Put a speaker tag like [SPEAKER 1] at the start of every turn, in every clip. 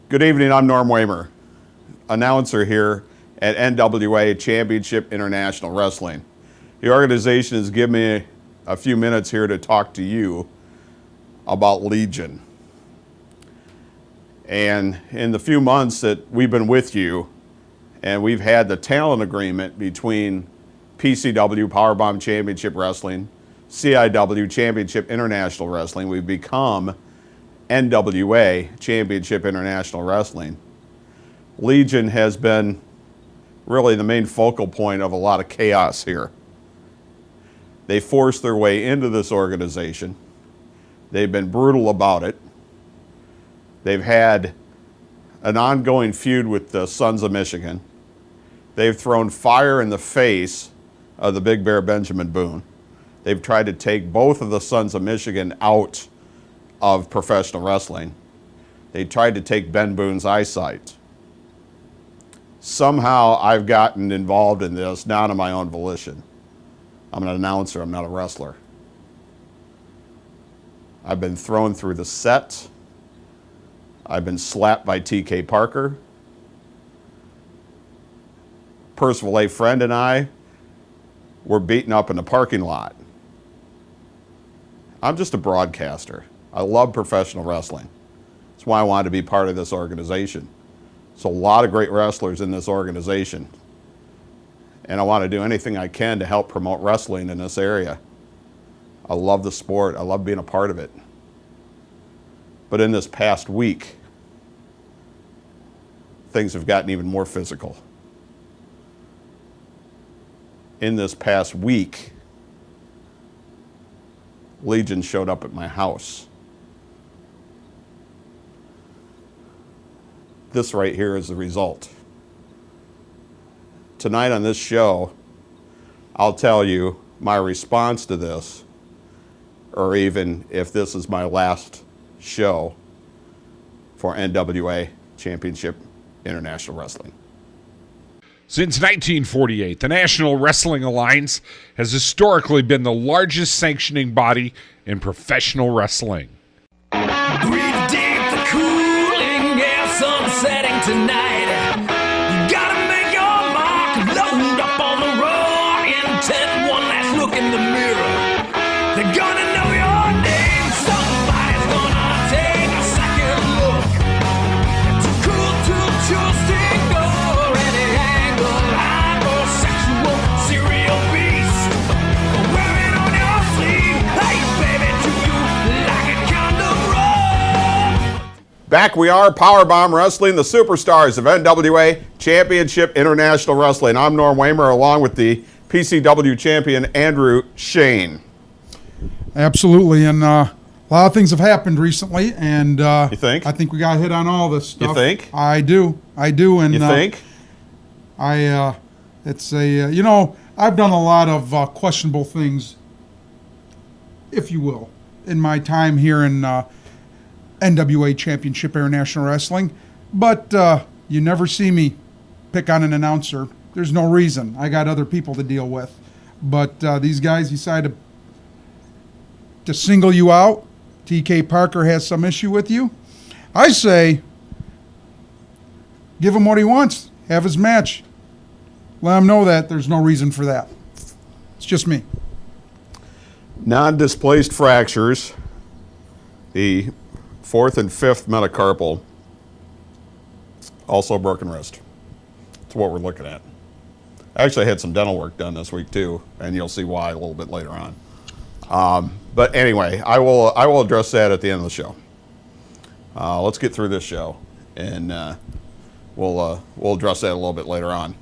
[SPEAKER 1] Good evening, I'm Norm Waymer, announcer here at NWA Championship International Wrestling. The organization has given me a few minutes here to talk to you about Legion. And in the few months that we've been with you, and we've had the talent agreement between PCW, Powerbomb Championship Wrestling, CIW Championship International Wrestling, we've become NWA Championship International Wrestling. Legion has been really the main focal point of a lot of chaos here. They forced their way into this organization. They've been brutal about it. They've had an ongoing feud with the Sons of Michigan. They've thrown fire in the face of the Big Bear Benjamin Boone. They've tried to take both of the Sons of Michigan out of professional wrestling. They tried to take Ben Boone's eyesight. Somehow I've gotten involved in this, not on my own volition. I'm an announcer, I'm not a wrestler. I've been thrown through the set. I've been slapped by TK Parker. Percival A. Friend and I were beaten up in the parking lot. I'm just a broadcaster. I love professional wrestling. That's why I wanted to be part of this organization. There's a lot of great wrestlers in this organization. And I want to do anything I can to help promote wrestling in this area. I love the sport. I love being a part of it. But in this past week, things have gotten even more physical. In this past week, Legion showed up at my house. This right here is the result. Tonight on this show, I'll tell you my response to this, or even if this is my last show for NWA Championship International Wrestling.
[SPEAKER 2] Since 1948, the National Wrestling Alliance has historically been the largest sanctioning body in professional wrestling.
[SPEAKER 3] Breathe deep, the cooling air, sun setting tonight. You gotta make your mark, load up on the road, intent, one last look in the mirror. They're gonna know your name, somebody's gonna take a second look. Too cool to choose to ignore any angle, hypersexual serial beast. Wear it on your sleeve, hey baby, do you like it kind of rough?
[SPEAKER 1] Back we are, Powerbomb Wrestling, the superstars of NWA Championship International Wrestling. I'm Norm Waymer, along with the PCW champion, Andrew Shane.
[SPEAKER 4] Absolutely, and a lot of things have happened recently, and
[SPEAKER 1] You think?
[SPEAKER 4] I think we got to hit on all this stuff.
[SPEAKER 1] You think?
[SPEAKER 4] I do, and
[SPEAKER 1] You think?
[SPEAKER 4] It's a I've done a lot of questionable things, if you will, in my time here in NWA Championship International Wrestling, but you never see me pick on an announcer. There's no reason. I got other people to deal with, but these guys decided to single you out. TK Parker has some issue with you. I say, give him what he wants. Have his match. Let him know that there's no reason for that. It's just me.
[SPEAKER 1] Non-displaced fractures, the 4th and 5th metacarpal, also a broken wrist. That's what we're looking at. I actually had some dental work done this week too, and you'll see why a little bit later on. But anyway, I will address that at the end of the show. Let's get through this show, and we'll address that a little bit later on.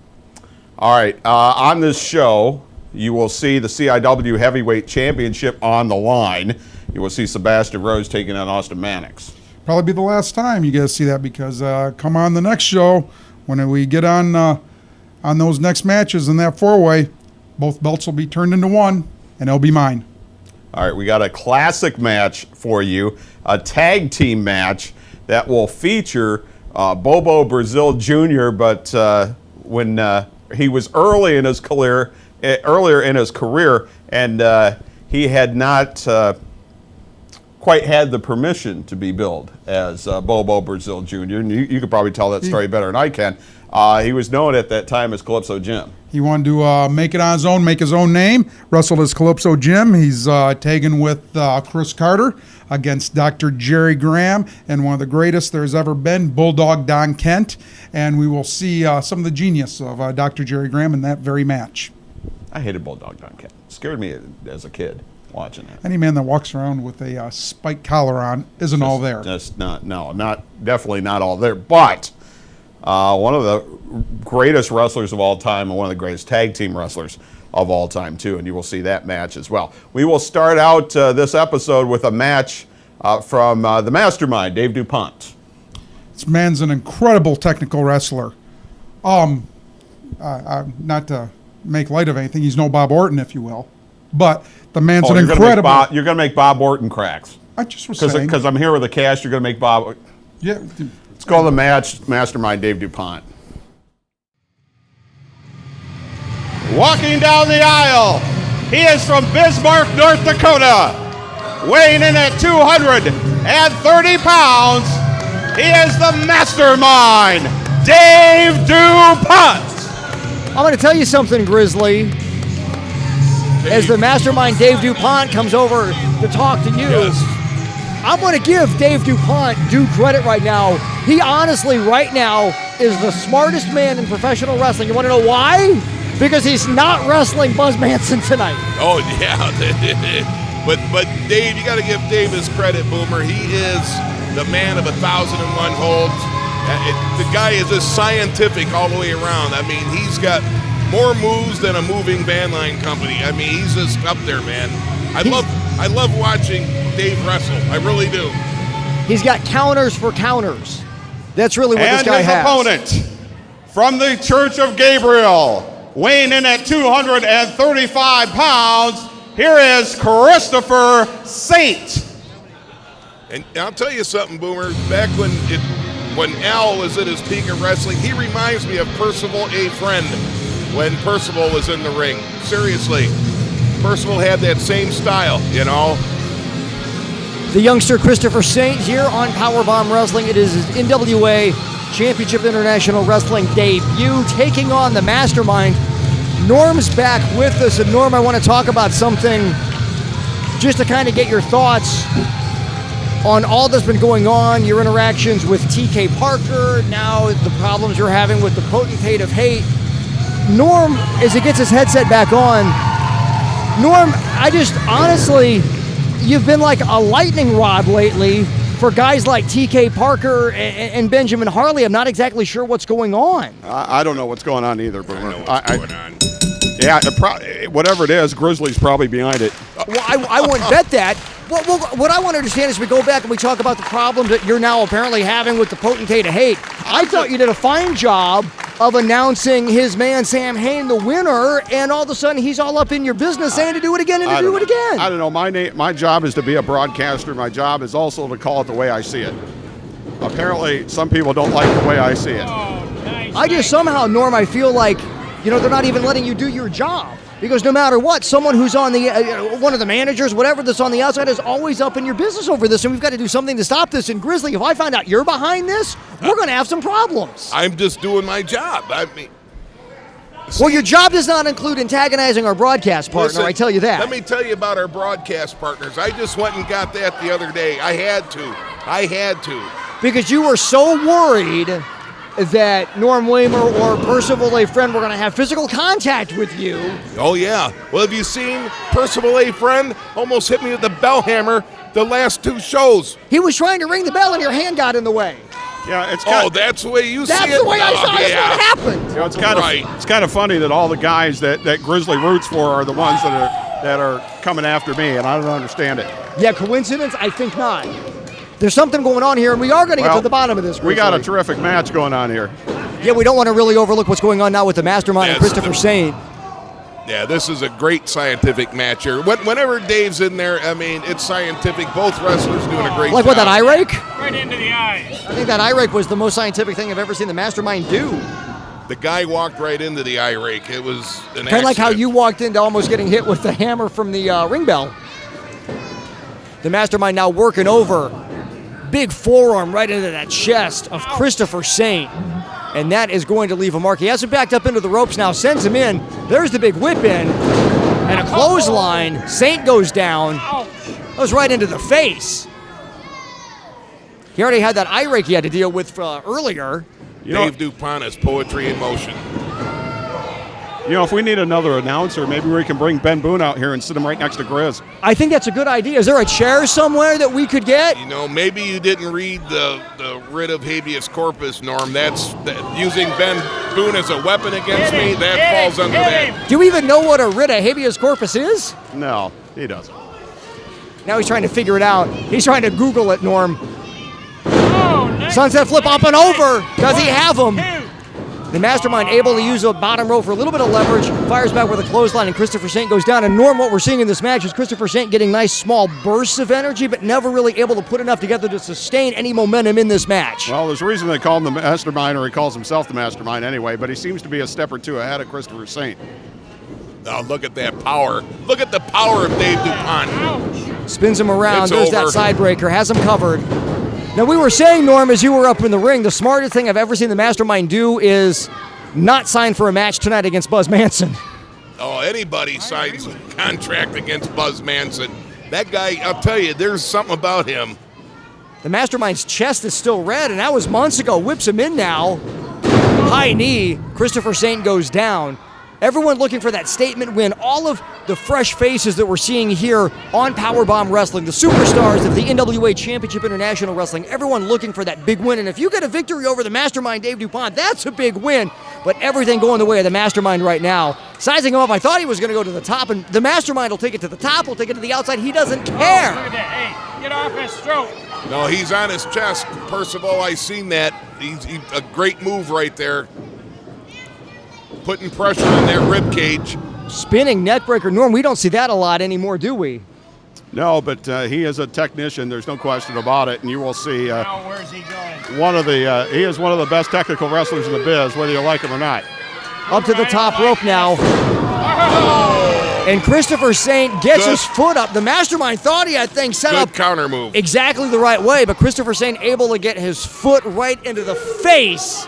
[SPEAKER 1] All right, on this show, you will see the CIW Heavyweight Championship on the line. You will see Sabastian Rose taking on Austin Mannix.
[SPEAKER 4] Probably be the last time you guys see that, because come on the next show, when we get on those next matches in that four-way, both belts will be turned into one, and it'll be mine.
[SPEAKER 1] All right, we got a classic match for you, a tag team match that will feature Bobo Brazil Jr., but when he was earlier in his career, and he had not quite had the permission to be billed as Bobo Brazil Jr., and you could probably tell that story better than I can. He was known at that time as Calypso Jim.
[SPEAKER 4] He wanted to make it on his own, make his own name. Wrestled as Calypso Jim. He's tagging with Chris Carter against Dr. Jerry Graham and one of the greatest there's ever been, Bulldog Don Kent. And we will see some of the genius of Dr. Jerry Graham in that very match.
[SPEAKER 1] I hated Bulldog Don Kent. Scared me as a kid watching that.
[SPEAKER 4] Any man that walks around with a spike collar on isn't all there.
[SPEAKER 1] Just definitely not all there. But one of the greatest wrestlers of all time and one of the greatest tag team wrestlers of all time, too. And you will see that match as well. We will start out this episode with a match from the Mastermind, Dave DuPont.
[SPEAKER 4] This man's an incredible technical wrestler. Not to make light of anything, he's no Bob Orton, if you will. But the man's an incredible...
[SPEAKER 1] You're going to make Bob Orton cracks.
[SPEAKER 4] I just was saying...
[SPEAKER 1] Because I'm here with the cast, you're going to make Bob...
[SPEAKER 4] Yeah.
[SPEAKER 1] Let's call the match Mastermind Dave DuPont. Walking down the aisle, he is from Bismarck, North Dakota. Weighing in at 230 pounds, he is the Mastermind, Dave DuPont.
[SPEAKER 5] I'm going to tell you something, Grizzly. As the Mastermind Dave DuPont comes over to talk to you, I'm going to give Dave DuPont due credit right now. He honestly, right now, is the smartest man in professional wrestling. You want to know why? Because he's not wrestling Buzz Manson tonight.
[SPEAKER 6] Oh, yeah. but Dave, you got to give Dave his credit, Boomer. He is the man of 1,001 holds. The guy is just scientific all the way around. I mean, he's got more moves than a moving van line company. I mean, he's just up there, man. I love watching Dave wrestle. I really do.
[SPEAKER 5] He's got counters for counters. That's really what this guy has.
[SPEAKER 1] And his opponent from the Church of Gabriel, weighing in at 235 pounds, here is Christopher Saint.
[SPEAKER 6] And I'll tell you something, Boomer. Back when Al was at his peak of wrestling, he reminds me of Percival A. Friend when Percival was in the ring. Seriously. Percival had that same style, you know.
[SPEAKER 5] The youngster Christopher Saint here on Powerbomb Wrestling. It is his NWA Championship International Wrestling debut, taking on the Mastermind. Norm's back with us, and Norm, I want to talk about something just to kind of get your thoughts on all that's been going on, your interactions with TK Parker, now the problems you're having with the Potentate of Hate. Norm, as he gets his headset back on, Norm, I just honestly, you've been like a lightning rod lately for guys like TK Parker and Benjamin Harley. I'm not exactly sure what's going on.
[SPEAKER 1] I don't know what's going on either, Boomer.
[SPEAKER 6] I know what's going on.
[SPEAKER 1] Yeah, whatever it is, Grizzly's probably behind it.
[SPEAKER 5] Well, I wouldn't bet that. What I want to understand is we go back and we talk about the problems that you're now apparently having with the Potentate of Hate. I thought you did a fine job of announcing his man Sam Hain the winner, and all of a sudden he's all up in your business saying to do it again and to do it again.
[SPEAKER 1] I don't know. My job is to be a broadcaster. My job is also to call it the way I see it. Apparently, some people don't like the way I see it.
[SPEAKER 5] I just somehow, Norm, I feel like, they're not even letting you do your job. Because no matter what, someone who's on the, one of the managers, whatever that's on the outside is always up in your business over this, and we've got to do something to stop this. And Grizzly, if I find out you're behind this, we're going to have some problems.
[SPEAKER 6] I'm just doing my job. I mean,
[SPEAKER 5] well, your job does not include antagonizing our broadcast partner,
[SPEAKER 6] listen,
[SPEAKER 5] I tell you that.
[SPEAKER 6] Let me tell you about our broadcast partners. I just went and got that the other day. I had to.
[SPEAKER 5] Because you were so worried that Norm Weimer or Percival A. Friend were going to have physical contact with you.
[SPEAKER 6] Oh, yeah. Well, have you seen Percival A. Friend almost hit me with the bell hammer the last two shows?
[SPEAKER 5] He was trying to ring the bell and your hand got in the way.
[SPEAKER 1] Yeah,
[SPEAKER 6] that's the way you see it?
[SPEAKER 5] That's the way I saw it. That's what happened.
[SPEAKER 1] It's kind of funny that all the guys that Grizzly roots for are the ones that are coming after me, and I don't understand it.
[SPEAKER 5] Yeah, coincidence? I think not. There's something going on here, and we are going to get to the bottom of this.
[SPEAKER 1] We got a terrific match going on here.
[SPEAKER 5] Yeah, we don't want to really overlook what's going on now with the Mastermind and Christopher Saint.
[SPEAKER 6] Yeah, this is a great scientific match here. Whenever Dave's in there, I mean, it's scientific. Both wrestlers doing a great job.
[SPEAKER 5] Like what, that eye rake?
[SPEAKER 7] Right into the eye.
[SPEAKER 5] I think that eye rake was the most scientific thing I've ever seen the Mastermind do.
[SPEAKER 6] The guy walked right into the eye rake. It was an
[SPEAKER 5] kind of like how you walked into almost getting hit with the hammer from the ring bell. The Mastermind now working over. Big forearm right into that chest of Christopher Saint. And that is going to leave a mark. He has him backed up into the ropes now, sends him in. There's the big whip in. And a clothesline. Saint goes down. Goes right into the face. He already had that eye rake he had to deal with earlier.
[SPEAKER 6] Dave DuPont is poetry in motion.
[SPEAKER 1] You know, if we need another announcer, maybe we can bring Ben Boone out here and sit him right next to Grizz.
[SPEAKER 5] I think that's a good idea. Is there a chair somewhere that we could get?
[SPEAKER 6] You know, maybe you didn't read the writ of habeas corpus, Norm. That's using Ben Boone as a weapon against me. That falls under that.
[SPEAKER 5] Do you even know what a writ of habeas corpus is?
[SPEAKER 1] No, he doesn't.
[SPEAKER 5] Now he's trying to figure it out. He's trying to Google it, Norm. Sunset flip up and over. Does he have him? The Mastermind able to use a bottom row for a little bit of leverage. Fires back with a clothesline, and Christopher Saint goes down. And Norm, what we're seeing in this match is Christopher Saint getting nice small bursts of energy, but never really able to put enough together to sustain any momentum in this match.
[SPEAKER 1] Well, there's a reason they call him the Mastermind, or he calls himself the Mastermind anyway, but he seems to be a step or two ahead of Christopher Saint.
[SPEAKER 6] Oh, look at that power. Look at the power of Dave DuPont.
[SPEAKER 5] Spins him around.
[SPEAKER 6] It's
[SPEAKER 5] There's
[SPEAKER 6] over.
[SPEAKER 5] that side breaker. Has him covered. Now, we were saying, Norm, as you were up in the ring, the smartest thing I've ever seen the Mastermind do is not sign for a match tonight against Buzz Manson.
[SPEAKER 6] Oh, anybody signs a contract against Buzz Manson. That guy, I'll tell you, there's something about him.
[SPEAKER 5] The Mastermind's chest is still red, and that was months ago. Whips him in now. High knee. Christopher Saint goes down. Everyone looking for that statement win. All of the fresh faces that we're seeing here on Powerbomb Wrestling, the superstars of the NWA Championship International Wrestling, everyone looking for that big win. And if you get a victory over the Mastermind, Dave DuPont, that's a big win. But everything going the way of the Mastermind right now. Sizing him up, I thought he was going to go to the top, and the Mastermind will take it to the top, will take it to the outside. He doesn't care.
[SPEAKER 7] Look at that. Hey, get off his throat.
[SPEAKER 6] No, he's on his chest. Percival, I seen that. He's a great move right there. Putting pressure on that rib cage.
[SPEAKER 5] Spinning neckbreaker. Norm, we don't see that a lot anymore, do we?
[SPEAKER 1] No, but he is a technician. There's no question about it, and you will see
[SPEAKER 7] Now, where's he going?
[SPEAKER 1] he is one of the best technical wrestlers in the biz, whether you like him or not.
[SPEAKER 5] Up to the top rope now. And Christopher Saint gets his foot up. The Mastermind thought he had things set up
[SPEAKER 6] Good counter move.
[SPEAKER 5] exactly the right way, but Christopher Saint able to get his foot right into the face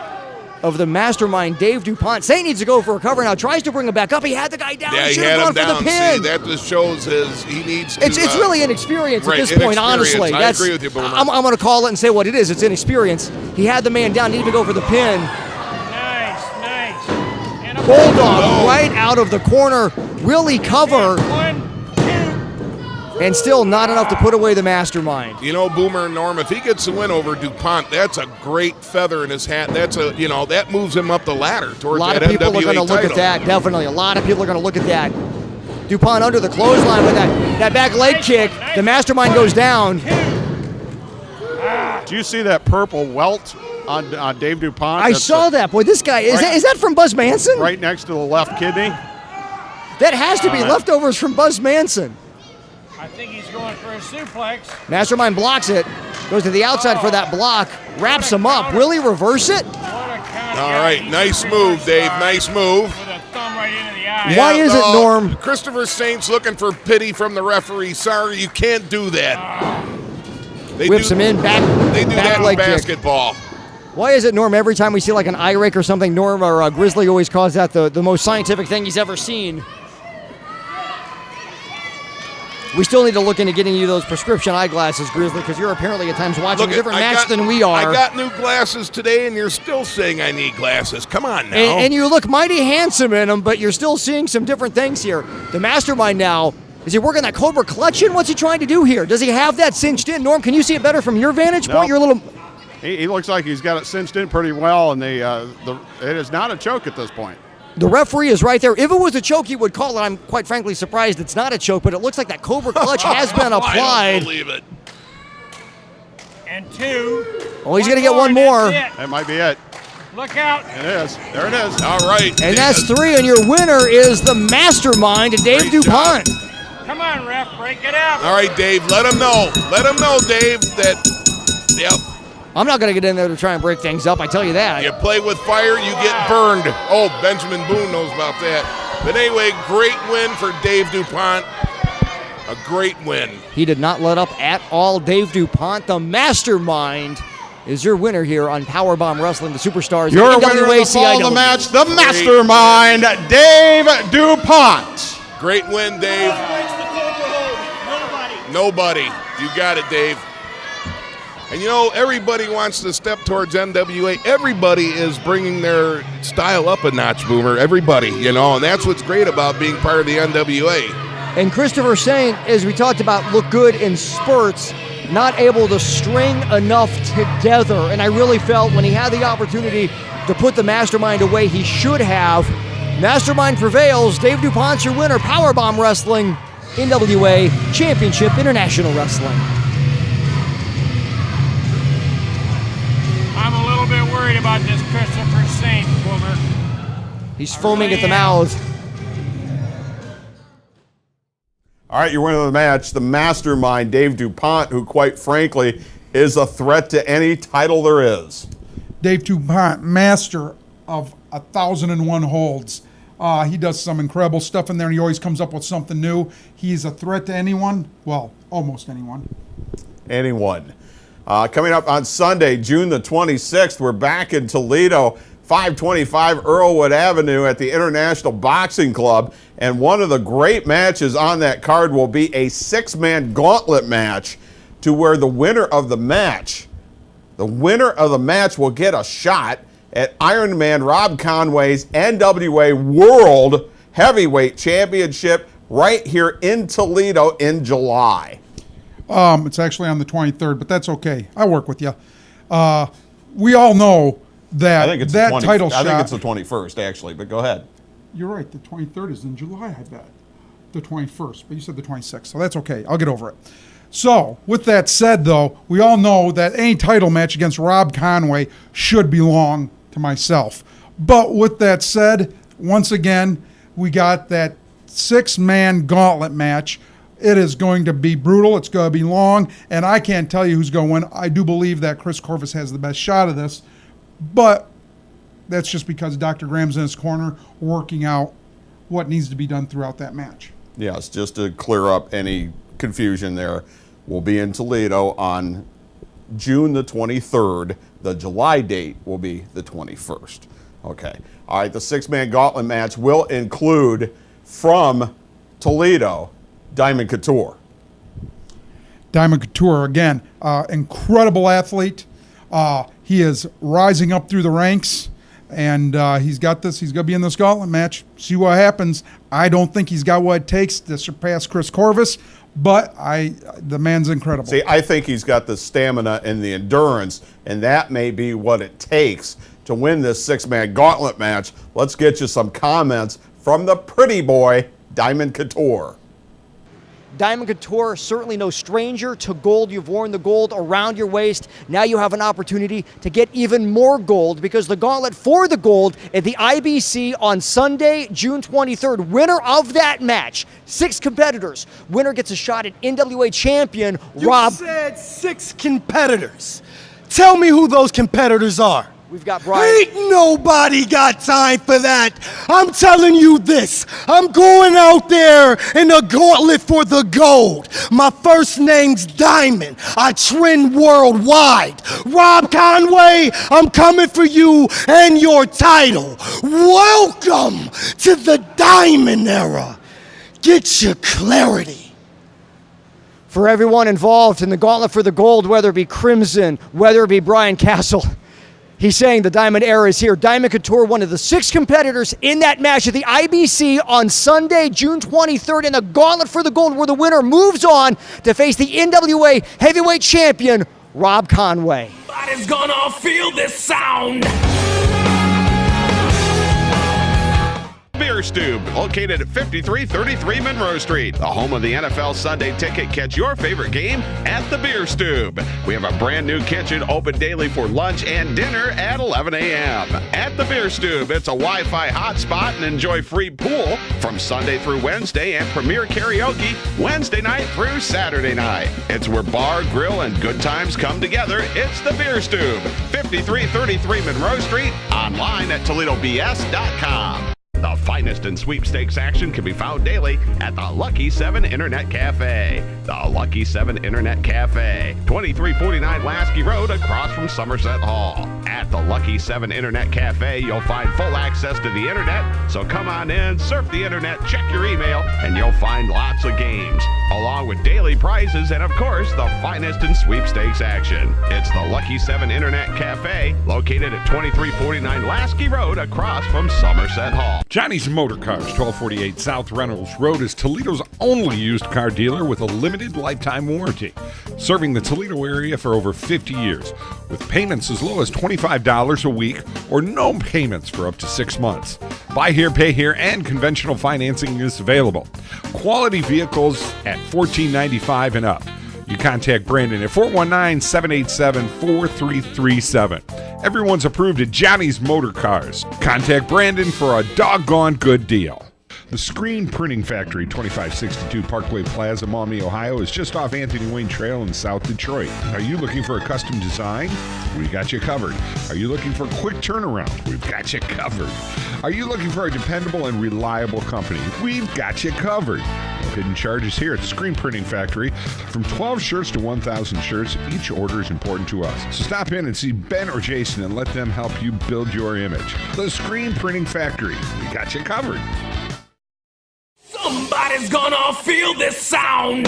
[SPEAKER 5] of the Mastermind, Dave DuPont. Saint needs to go for a cover now. Tries to bring him back up. He had the guy down.
[SPEAKER 6] Yeah, he
[SPEAKER 5] Should
[SPEAKER 6] had
[SPEAKER 5] have
[SPEAKER 6] him
[SPEAKER 5] gone
[SPEAKER 6] down.
[SPEAKER 5] for the pin.
[SPEAKER 6] See, that just shows he needs to...
[SPEAKER 5] It's really inexperience
[SPEAKER 6] right,
[SPEAKER 5] at this point,
[SPEAKER 6] inexperience.
[SPEAKER 5] honestly.
[SPEAKER 6] I agree with you, Boomer.
[SPEAKER 5] I'm going to call it and say what it is. It's inexperience. He had the man down, needed to go for the pin.
[SPEAKER 7] Nice. And a
[SPEAKER 5] Bulldog right out of the corner. Will he cover?
[SPEAKER 7] 1, 2.
[SPEAKER 5] And still not enough to put away the Mastermind.
[SPEAKER 6] You know, Boomer and Norm, if he gets the win over DuPont, that's a great feather in his hat. That moves him up the ladder
[SPEAKER 5] A
[SPEAKER 6] towards
[SPEAKER 5] lot
[SPEAKER 6] that
[SPEAKER 5] of people
[SPEAKER 6] NWA
[SPEAKER 5] are going to look
[SPEAKER 6] title.
[SPEAKER 5] at that, definitely. A lot of people are going to look at that. DuPont under the clothesline with that back leg kick. The Mastermind goes down.
[SPEAKER 1] Do you see that purple welt on Dave DuPont?
[SPEAKER 5] I
[SPEAKER 1] That's
[SPEAKER 5] saw that. Boy, this guy, is that from Buzz Manson?
[SPEAKER 1] right next to the left kidney.
[SPEAKER 5] That has to be leftovers from Buzz Manson.
[SPEAKER 7] I think he's going for a suplex.
[SPEAKER 5] Mastermind blocks it. Goes to the outside for that block. Wraps him up. Will he reverse it?
[SPEAKER 7] What a counter.
[SPEAKER 6] All right, nice move, Dave. Nice move.
[SPEAKER 7] With a thumb right into the eye.
[SPEAKER 5] Why is it, Norm?
[SPEAKER 6] Christopher Saint's looking for pity from the referee. Sorry, you can't do that. They
[SPEAKER 5] Whips
[SPEAKER 6] do,
[SPEAKER 5] him in, back
[SPEAKER 6] They do that in
[SPEAKER 5] leg kick.
[SPEAKER 6] basketball.
[SPEAKER 5] Why is it, Norm, every time we see like an eye rake or something, Norm or Grizzly always calls that the most scientific thing he's ever seen? We still need to look into getting you those prescription eyeglasses, Grizzly, because you're apparently at times watching a different match than we are.
[SPEAKER 6] I got new glasses today, and you're still saying I need glasses. Come on now.
[SPEAKER 5] And you look mighty handsome in them, but you're still seeing some different things here. The Mastermind now, is he working that Cobra clutch in? What's he trying to do here? Does he have that cinched in? Norm, can you see it better from your vantage point?
[SPEAKER 1] No.
[SPEAKER 5] You're a little...
[SPEAKER 1] He looks like he's got it cinched in pretty well, and it is not a choke at this point.
[SPEAKER 5] The referee is right there. If it was a choke, he would call it. I'm quite frankly surprised it's not a choke, but it looks like that Cobra clutch has been
[SPEAKER 6] I
[SPEAKER 5] applied.
[SPEAKER 6] don't believe it.
[SPEAKER 7] And 2.
[SPEAKER 5] Oh, he's going to get one more.
[SPEAKER 7] That's it.
[SPEAKER 1] That might be it.
[SPEAKER 7] Look out.
[SPEAKER 1] It is. There it is.
[SPEAKER 6] All right.
[SPEAKER 5] And that's 3, and your winner is the Mastermind, Dave
[SPEAKER 6] Great job.
[SPEAKER 5] DuPont.
[SPEAKER 7] Come on, ref. Break it out.
[SPEAKER 6] All right, Dave. Let him know. Let him know, Dave, that, yep,
[SPEAKER 5] I'm not going to get in there to try and break things up, I tell you that.
[SPEAKER 6] you play with fire, you get burned. Oh, Benjamin Boone knows about that. But anyway, great win for Dave DuPont. A great win.
[SPEAKER 5] He did not let up at all. Dave DuPont, the Mastermind, is your winner here on Powerbomb Wrestling, the Superstars.
[SPEAKER 1] Your
[SPEAKER 5] NWA
[SPEAKER 1] winner of the fall of the
[SPEAKER 5] CIW.
[SPEAKER 1] match, the Mastermind, Dave DuPont.
[SPEAKER 6] Great win, Dave. Nobody. You got it, Dave. And you know, everybody wants to step towards NWA. Everybody is bringing their style up a notch, Boomer. Everybody, you know, and that's what's great about being part of the NWA.
[SPEAKER 5] And Christopher Saint, as we talked about, looked good in spurts, not able to string enough together. And I really felt when he had the opportunity to put the Mastermind away, he should have. Mastermind prevails. Dave DuPont's your winner. Powerbomb Wrestling, NWA Championship International Wrestling.
[SPEAKER 7] I'm a little bit worried about this Christopher Saint, Boomer.
[SPEAKER 5] He's foaming at the mouth.
[SPEAKER 1] All right, your winner of the match, the Mastermind, Dave DuPont, who quite frankly is a threat to any title there is.
[SPEAKER 4] Dave DuPont, master of 1,001 holds. He does some incredible stuff in there, and he always comes up with something new. He's a threat to anyone, well, almost anyone.
[SPEAKER 1] Anyone. Coming up on Sunday, June the 26th, we're back in Toledo, 525 Earlwood Avenue at the International Boxing Club. And one of the great matches on that card will be a 6-man gauntlet match, to where the winner of the match will get a shot at Iron Man Rob Conway's NWA World Heavyweight Championship right here in Toledo in July.
[SPEAKER 4] It's actually on the 23rd, but that's okay. I work with you. We all know that
[SPEAKER 1] I think it's
[SPEAKER 4] that
[SPEAKER 1] the 20,
[SPEAKER 4] title
[SPEAKER 1] I
[SPEAKER 4] shot.
[SPEAKER 1] think it's the 21st, actually, but go ahead.
[SPEAKER 4] You're right. The 23rd is in July, I bet. The 21st, but you said the 26th, so that's okay. I'll get over it. So, with that said, though, we all know that any title match against Rob Conway should belong to myself. But with that said, once again, we got that 6-man gauntlet match. It is going to be brutal. It's going to be long, and I can't tell you who's going to win. I do believe that Chris Corvus has the best shot of this, but that's just because Dr. Graham's in his corner working out what needs to be done throughout that match.
[SPEAKER 1] Yes, just to clear up any confusion there, we'll be in Toledo on June the 23rd. The July date will be the 21st. Okay. All right, the 6-man gauntlet match will include, from Toledo, Diamond Couture.
[SPEAKER 4] Diamond Couture, again, incredible athlete. He is rising up through the ranks, and he's got this. He's going to be in this gauntlet match. See what happens. I don't think he's got what it takes to surpass Chris Corvus, but the man's incredible.
[SPEAKER 1] See, I think he's got the stamina and the endurance, and that may be what it takes to win this 6-man gauntlet match. Let's get you some comments from the pretty boy, Diamond Couture.
[SPEAKER 5] Diamond Couture, certainly no stranger to gold. You've worn the gold around your waist. Now you have an opportunity to get even more gold, because the gauntlet for the gold at the IBC on Sunday, June 23rd. Winner of that match, 6 competitors. Winner gets a shot at NWA champion Rob.
[SPEAKER 8] You said 6 competitors. Tell me who those competitors are.
[SPEAKER 5] We've got Brian.
[SPEAKER 8] Ain't nobody got time for that. I'm telling you this. I'm going out there in a gauntlet for the gold. My first name's Diamond. I trend worldwide. Rob Conway, I'm coming for you and your title. Welcome to the Diamond era. Get your clarity.
[SPEAKER 5] For everyone involved in the gauntlet for the gold, whether it be Crimson, whether it be Brian Castle, he's saying the Diamond era is here. Diamond Couture, one of the 6 competitors in that match at the IBC on Sunday, June 23rd, in the gauntlet for the gold, where the winner moves on to face the NWA Heavyweight Champion, Rob Conway.
[SPEAKER 3] Everybody's gonna feel this sound.
[SPEAKER 9] Beer Stube, located at 5333 Monroe Street, the home of the NFL Sunday Ticket. Catch your favorite game at the Beer Stube. We have a brand new kitchen open daily for lunch and dinner at 11 a.m. At the Beer Stube, it's a Wi-Fi hotspot, and enjoy free pool from Sunday through Wednesday and premier karaoke Wednesday night through Saturday night. It's where bar, grill, and good times come together. It's the Beer Stube, 5333 Monroe Street, online at ToledoBS.com. The finest in sweepstakes action can be found daily at the Lucky 7 Internet Cafe. The Lucky 7 Internet Cafe, 2349 Lasky Road across from Somerset Hall. At the Lucky 7 Internet Cafe, you'll find full access to the internet, so come on in, surf the internet, check your email, and you'll find lots of games, along with daily prizes and, of course, the finest in sweepstakes action. It's the Lucky 7 Internet Cafe, located at 2349 Lasky Road across from Somerset Hall.
[SPEAKER 2] Johnny's Motor Cars, 1248 South Reynolds Road, is Toledo's only used car dealer with a limited lifetime warranty, serving the Toledo area for over 50 years, with payments as low as $25 a week or no payments for up to 6 months. Buy here, pay here, and conventional financing is available. Quality vehicles at $14.95 and up. You contact Brandon at 419-787-4337. Everyone's approved at Johnny's Motor Cars. Contact Brandon for a doggone good deal. The Screen Printing Factory, 2562 Parkway Plaza, Maumee, Ohio, is just off Anthony Wayne Trail in South Detroit. Are you looking for a custom design? We got you covered. Are you looking for a quick turnaround? We've got you covered. Are you looking for a dependable and reliable company? We've got you covered. No hidden charges here at the Screen Printing Factory. From 12 shirts to 1,000 shirts, each order is important to us. So stop in and see Ben or Jason and let them help you build your image. The Screen Printing Factory. We got you covered.
[SPEAKER 3] Somebody's gonna feel this sound.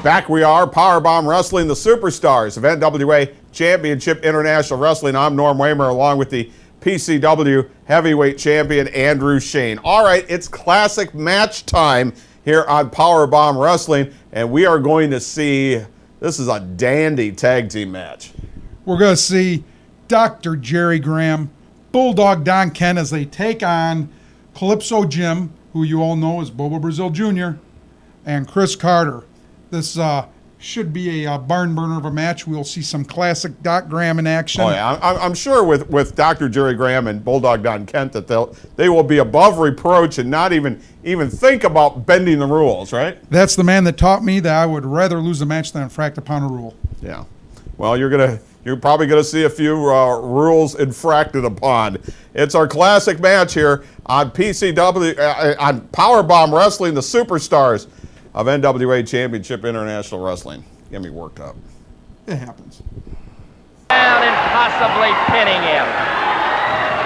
[SPEAKER 1] Back we are, Powerbomb Wrestling, the superstars of NWA Championship International Wrestling. I'm Norm Waymer, along with the PCW Heavyweight Champion Andrew Shane. All right, it's classic match time here on Powerbomb Wrestling, and we are going to see, this is a dandy tag team match.
[SPEAKER 4] We're going to see Dr. Jerry Graham, Bulldog Don Kent, as they take on Calypso Jim, who you all know as Bobo Brazil Jr., and Chris Carter. This should be a barn burner of a match. We'll see some classic Doc Graham in action.
[SPEAKER 1] Oh yeah, I'm sure with Dr. Jerry Graham and Bulldog Don Kent that they will be above reproach and not even think about bending the rules, right?
[SPEAKER 4] That's the man that taught me that I would rather lose a match than infract upon a rule.
[SPEAKER 1] Yeah. Well, you're probably gonna see a few rules infracted upon. It's our classic match here on PCW on Powerbomb Wrestling, the superstars of NWA Championship International Wrestling. Get me worked up.
[SPEAKER 4] It happens.
[SPEAKER 10] Down and possibly pinning him.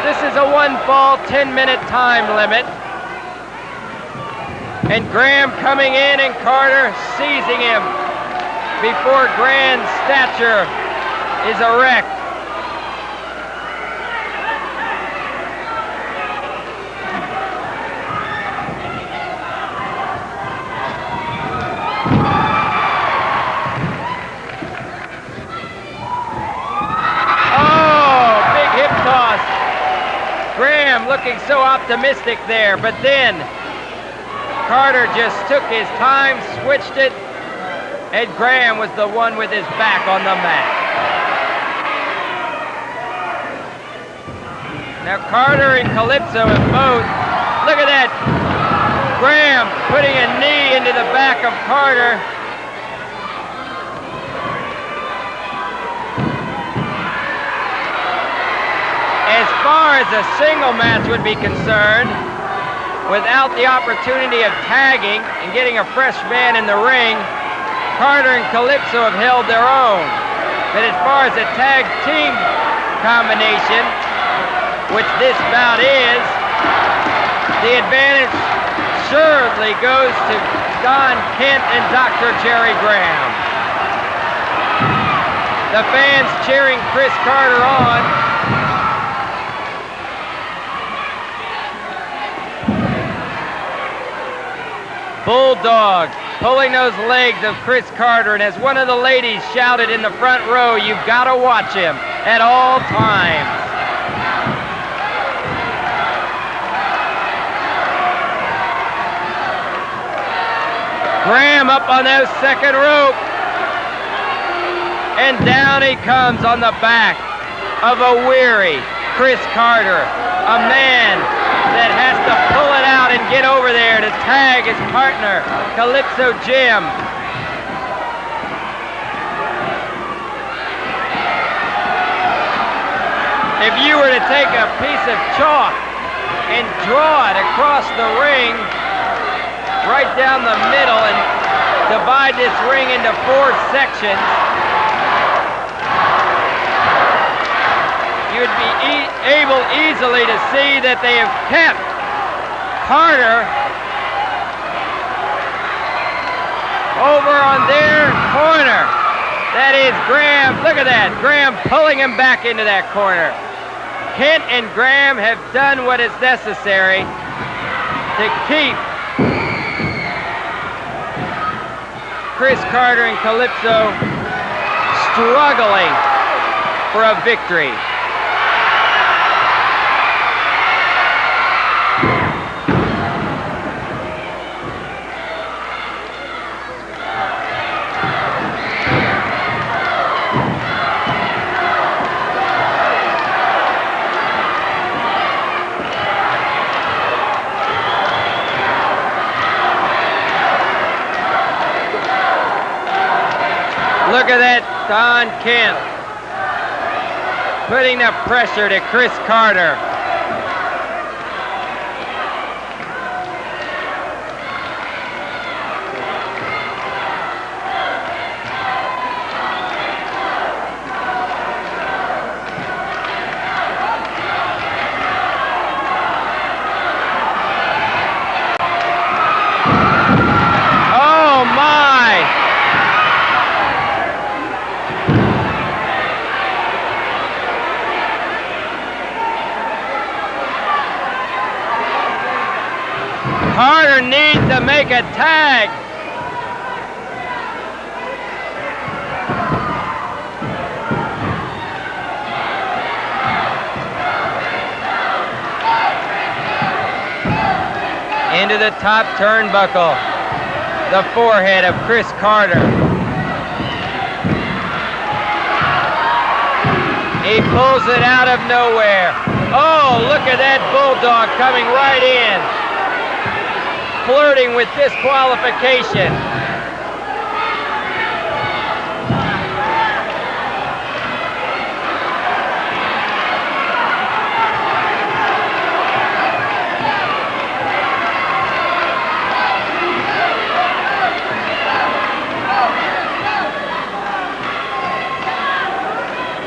[SPEAKER 10] This is a 1-fall, 10-minute time limit. And Graham coming in and Carter seizing him before Graham's stature is erect. Graham looking so optimistic there, but then Carter just took his time, switched it, and Graham was the one with his back on the mat. Now Carter and Calypso have both, look at that, Graham putting a knee into the back of Carter. As far as a single match would be concerned, without the opportunity of tagging and getting a fresh man in the ring, Carter and Calypso have held their own. But as far as a tag team combination, which this bout is, the advantage surely goes to Don Kent and Dr. Jerry Graham. The fans cheering Chris Carter on. Bulldog pulling those legs of Chris Carter, and as one of the ladies shouted in the front row, you've got to watch him at all times. Graham up on that second rope, and down he comes on the back of a weary Chris Carter, a man that has to pull it out and get over there to tag his partner, Calypso Jim. if you were to take a piece of chalk and draw it across the ring, right down the middle, and divide this ring into 4 sections, you would be able easily to see that they have kept Carter over on their corner. That is Graham. Look at that. Graham pulling him back into that corner. Kent and Graham have done what is necessary to keep Chris Carter and Calypso struggling for a victory. Look at that, Don Kent putting the pressure to Chris Carter. Oh my! Carter needs to make a tag. Into the top turnbuckle. The forehead of Chris Carter. He pulls it out of nowhere. Oh, look at that Bulldog coming right in, flirting with disqualification.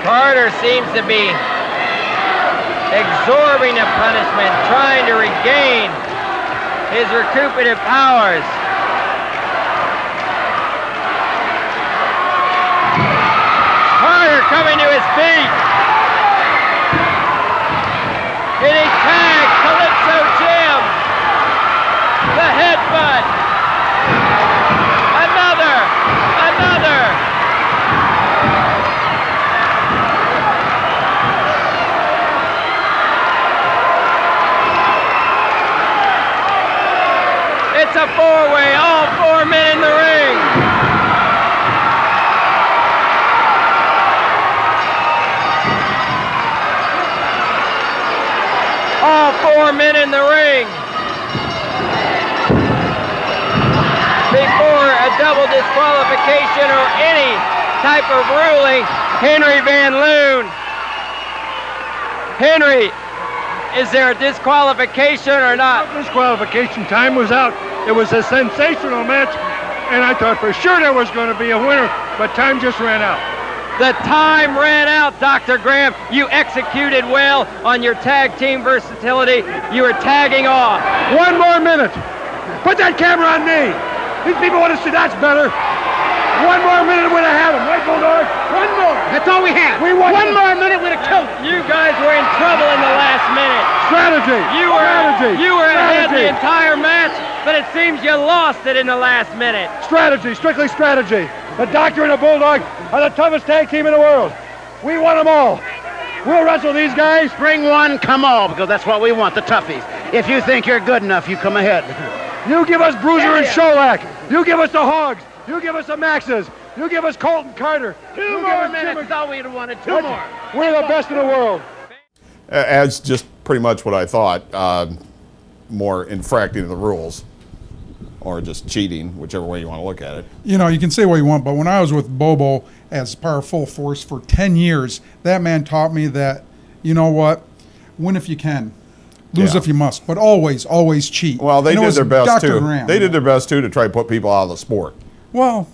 [SPEAKER 10] Carter seems to be absorbing the punishment, trying to regain his recuperative powers. Carter coming to his feet. Hitting tag, Calypso Jim. The headbutt. Another. It's a 4-way, all 4 men in the ring. All 4 men in the ring. Before a double disqualification or any type of ruling, Henry Van Loon. Henry, is there a disqualification or not?
[SPEAKER 7] Disqualification time was out. It was a sensational match, and I thought for sure there was going to be a winner, but time just ran out.
[SPEAKER 10] The time ran out, Dr. Graham. You executed well on your tag team versatility. You were tagging off.
[SPEAKER 7] 1 more minute. Put that camera on me. These people want to see that's better. 1 more minute would have had him, right, Bulldog? 1 more. That's all we had. We won. 1 more minute would have killed him.
[SPEAKER 10] You guys were in trouble in the last minute.
[SPEAKER 7] Strategy.
[SPEAKER 10] You were ahead the entire match, but it seems you lost it in the last minute.
[SPEAKER 7] Strategy, strictly strategy. The Doctor and the Bulldog are the toughest tag team in the world. We won them all. We'll wrestle these guys.
[SPEAKER 11] Bring one, come all, because that's what we want, the toughies. If you think you're good enough, you come ahead.
[SPEAKER 7] You give us Bruiser and Sholak. You give us the Hogs. You give us the Maxes. You give us Colton Carter.
[SPEAKER 11] 2 more minutes is all we'd wanted. 2 more.
[SPEAKER 7] We're the best in the world.
[SPEAKER 1] As just pretty much what I thought, more infracting the rules or just cheating, whichever way you want to look at it.
[SPEAKER 4] You know, you can say what you want, but when I was with Bobo as part of Full Force for 10 years, that man taught me that, you know what? Win if you can. Lose
[SPEAKER 1] Yeah.
[SPEAKER 4] if you must. But always, always cheat.
[SPEAKER 1] Well, they
[SPEAKER 4] And it
[SPEAKER 1] did
[SPEAKER 4] was
[SPEAKER 1] their best
[SPEAKER 4] Dr.
[SPEAKER 1] too.
[SPEAKER 4] Graham.
[SPEAKER 1] They did their best too to try to put people out of the sport.
[SPEAKER 4] Well,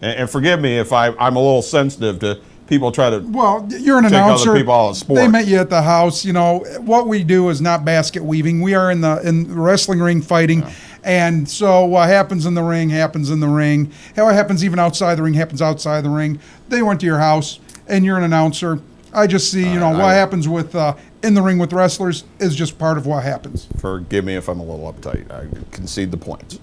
[SPEAKER 1] And forgive me if I'm a little sensitive to people try to.
[SPEAKER 4] you're an
[SPEAKER 1] take
[SPEAKER 4] announcer.
[SPEAKER 1] other people out of the sport.
[SPEAKER 4] They met you at the house. You know what we do is not basket weaving. We are in the wrestling ring fighting, and so what happens in the ring happens in the ring. What happens even outside the ring happens outside the ring. They went to your house, and you're an announcer. I just see, what happens with in the ring with wrestlers is just part of what happens.
[SPEAKER 1] Forgive me if I'm a little uptight. I concede the point.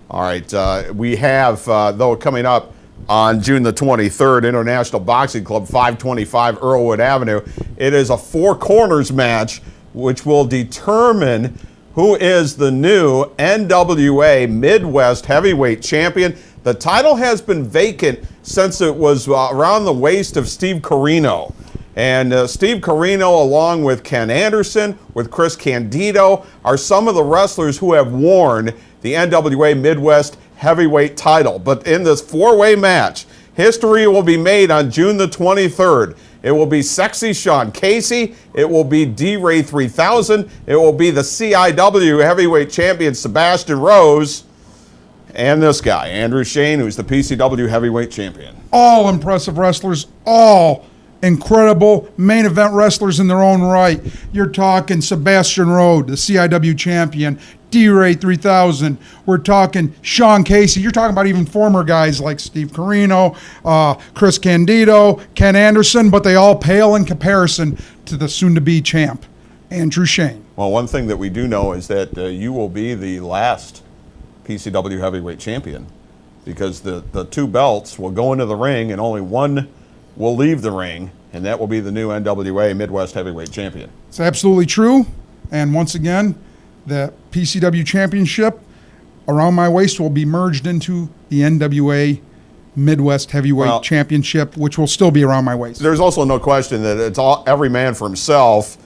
[SPEAKER 1] All right, we have though coming up on June the 23rd, International Boxing Club, 525 Earlwood Avenue. It is a four corners match, which will determine who is the new NWA Midwest Heavyweight Champion. The title has been vacant since it was around the waist of Steve Corino. And Steve Corino, along with Ken Anderson, with Chris Candido, are some of the wrestlers who have worn the NWA Midwest Heavyweight title. But in this four-way match, history will be made on June the 23rd. It will be Sexy Sean Casey. It will be D-Ray 3000. It will be the CIW Heavyweight Champion Sabastian Rose. And this guy, Andrew Shane, who's the PCW Heavyweight Champion.
[SPEAKER 4] All impressive wrestlers, all incredible main event wrestlers in their own right. You're talking Sabastian Rose, the CIW champion, D-Ray 3000. We're talking Sean Casey. You're talking about even former guys like Steve Corino, Chris Candido, Ken Anderson, but they all pale in comparison to the soon-to-be champ, Andrew Shane.
[SPEAKER 1] Well, one thing that we do know is that you will be the last PCW Heavyweight Champion, because the two belts will go into the ring and only one will leave the ring, and that will be the new NWA Midwest Heavyweight Champion.
[SPEAKER 4] It's absolutely true. And once again, the PCW championship around my waist will be merged into the NWA Midwest Heavyweight Championship, which will still be around my waist.
[SPEAKER 1] There's also no question that it's all every man for himself,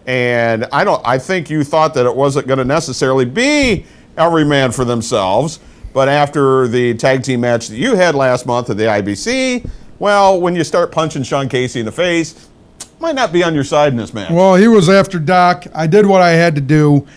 [SPEAKER 1] and I think you thought that it wasn't going to necessarily be every man for themselves, but after the tag team match that you had last month at the IBC, well, when you start punching Sean Casey in the face, might not be on your side in this match.
[SPEAKER 4] Well, he was after Doc. I did what I had to do.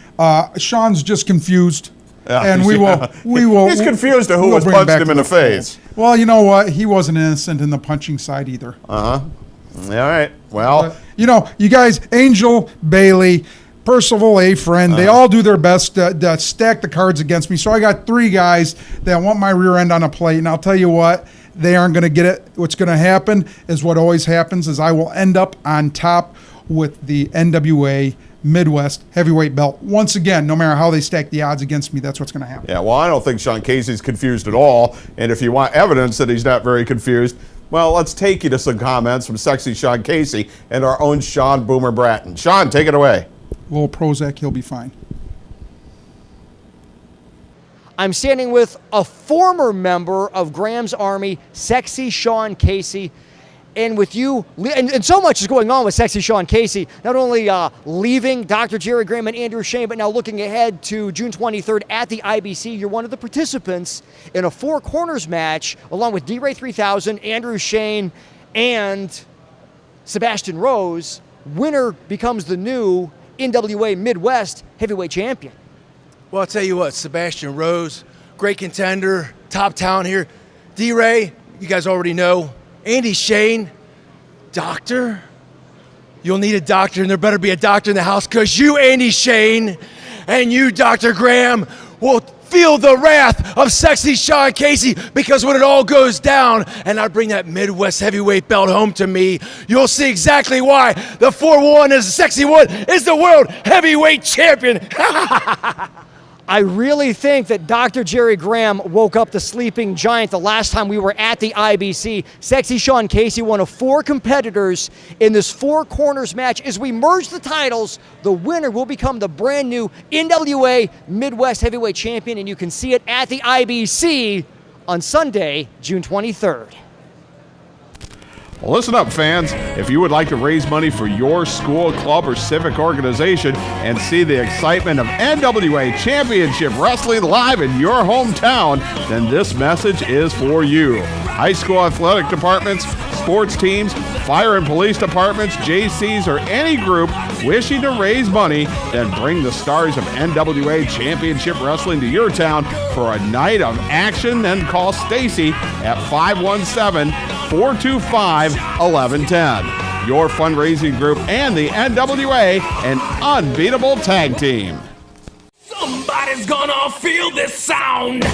[SPEAKER 4] Sean's just confused, and we will.
[SPEAKER 1] He's confused to who was punching him in the face.
[SPEAKER 4] Well, you know what? He wasn't innocent in the punching side either.
[SPEAKER 1] All right. Well,
[SPEAKER 4] you guys, Angel, Bailey, Percival, A. Friend, they all do their best to stack the cards against me. So I got three guys that want my rear end on a plate, and I'll tell you what. They aren't going to get it. What's going to happen is what always happens is I will end up on top with the NWA Midwest Heavyweight belt. Once again, no matter how they stack the odds against me, that's what's going to happen.
[SPEAKER 1] Yeah, well, I don't think Sean Casey's confused at all. And if you want evidence that he's not very confused, well, let's take you to some comments from Sexy Sean Casey and our own Sean Boomer Bratton. Sean, take it away.
[SPEAKER 4] A little Prozac, he'll be fine.
[SPEAKER 5] I'm standing with a former member of Graham's Army, Sexy Sean Casey. And with you, and so much is going on with Sexy Sean Casey, not only leaving Dr. Jerry Graham and Andrew Shane, but now looking ahead to June 23rd at the IBC. You're one of the participants in a four corners match, along with D-Ray 3000, Andrew Shane, and Sabastian Rose. Winner becomes the new NWA Midwest Heavyweight Champion.
[SPEAKER 12] Well, I'll tell you what, Sabastian Rose, great contender, top talent here. D-Ray, you guys already know. Andy Shane, doctor. You'll need a doctor, and there better be a doctor in the house, because you, Andy Shane, and you, Dr. Graham, will feel the wrath of Sexy Sean Casey, because when it all goes down and I bring that Midwest Heavyweight belt home to me, you'll see exactly why the 4-1 is the Sexy One is the World Heavyweight Champion.
[SPEAKER 5] I really think that Dr. Jerry Graham woke up the sleeping giant the last time we were at the IBC. Sexy Sean Casey, one of four competitors in this four corners match. As we merge the titles, the winner will become the brand new NWA Midwest Heavyweight Champion, and you can see it at the IBC on Sunday, June 23rd.
[SPEAKER 1] Well, listen up, fans. If you would like to raise money for your school, club, or civic organization and see the excitement of NWA Championship Wrestling live in your hometown, then this message is for you. High school athletic departments, sports teams, fire and police departments, JCs, or any group wishing to raise money, then bring the stars of NWA Championship Wrestling to your town for a night of action. Then call Stacy at 517-425-1110. Your fundraising group and the NWA, an unbeatable tag team.
[SPEAKER 3] Somebody's gonna feel this sound.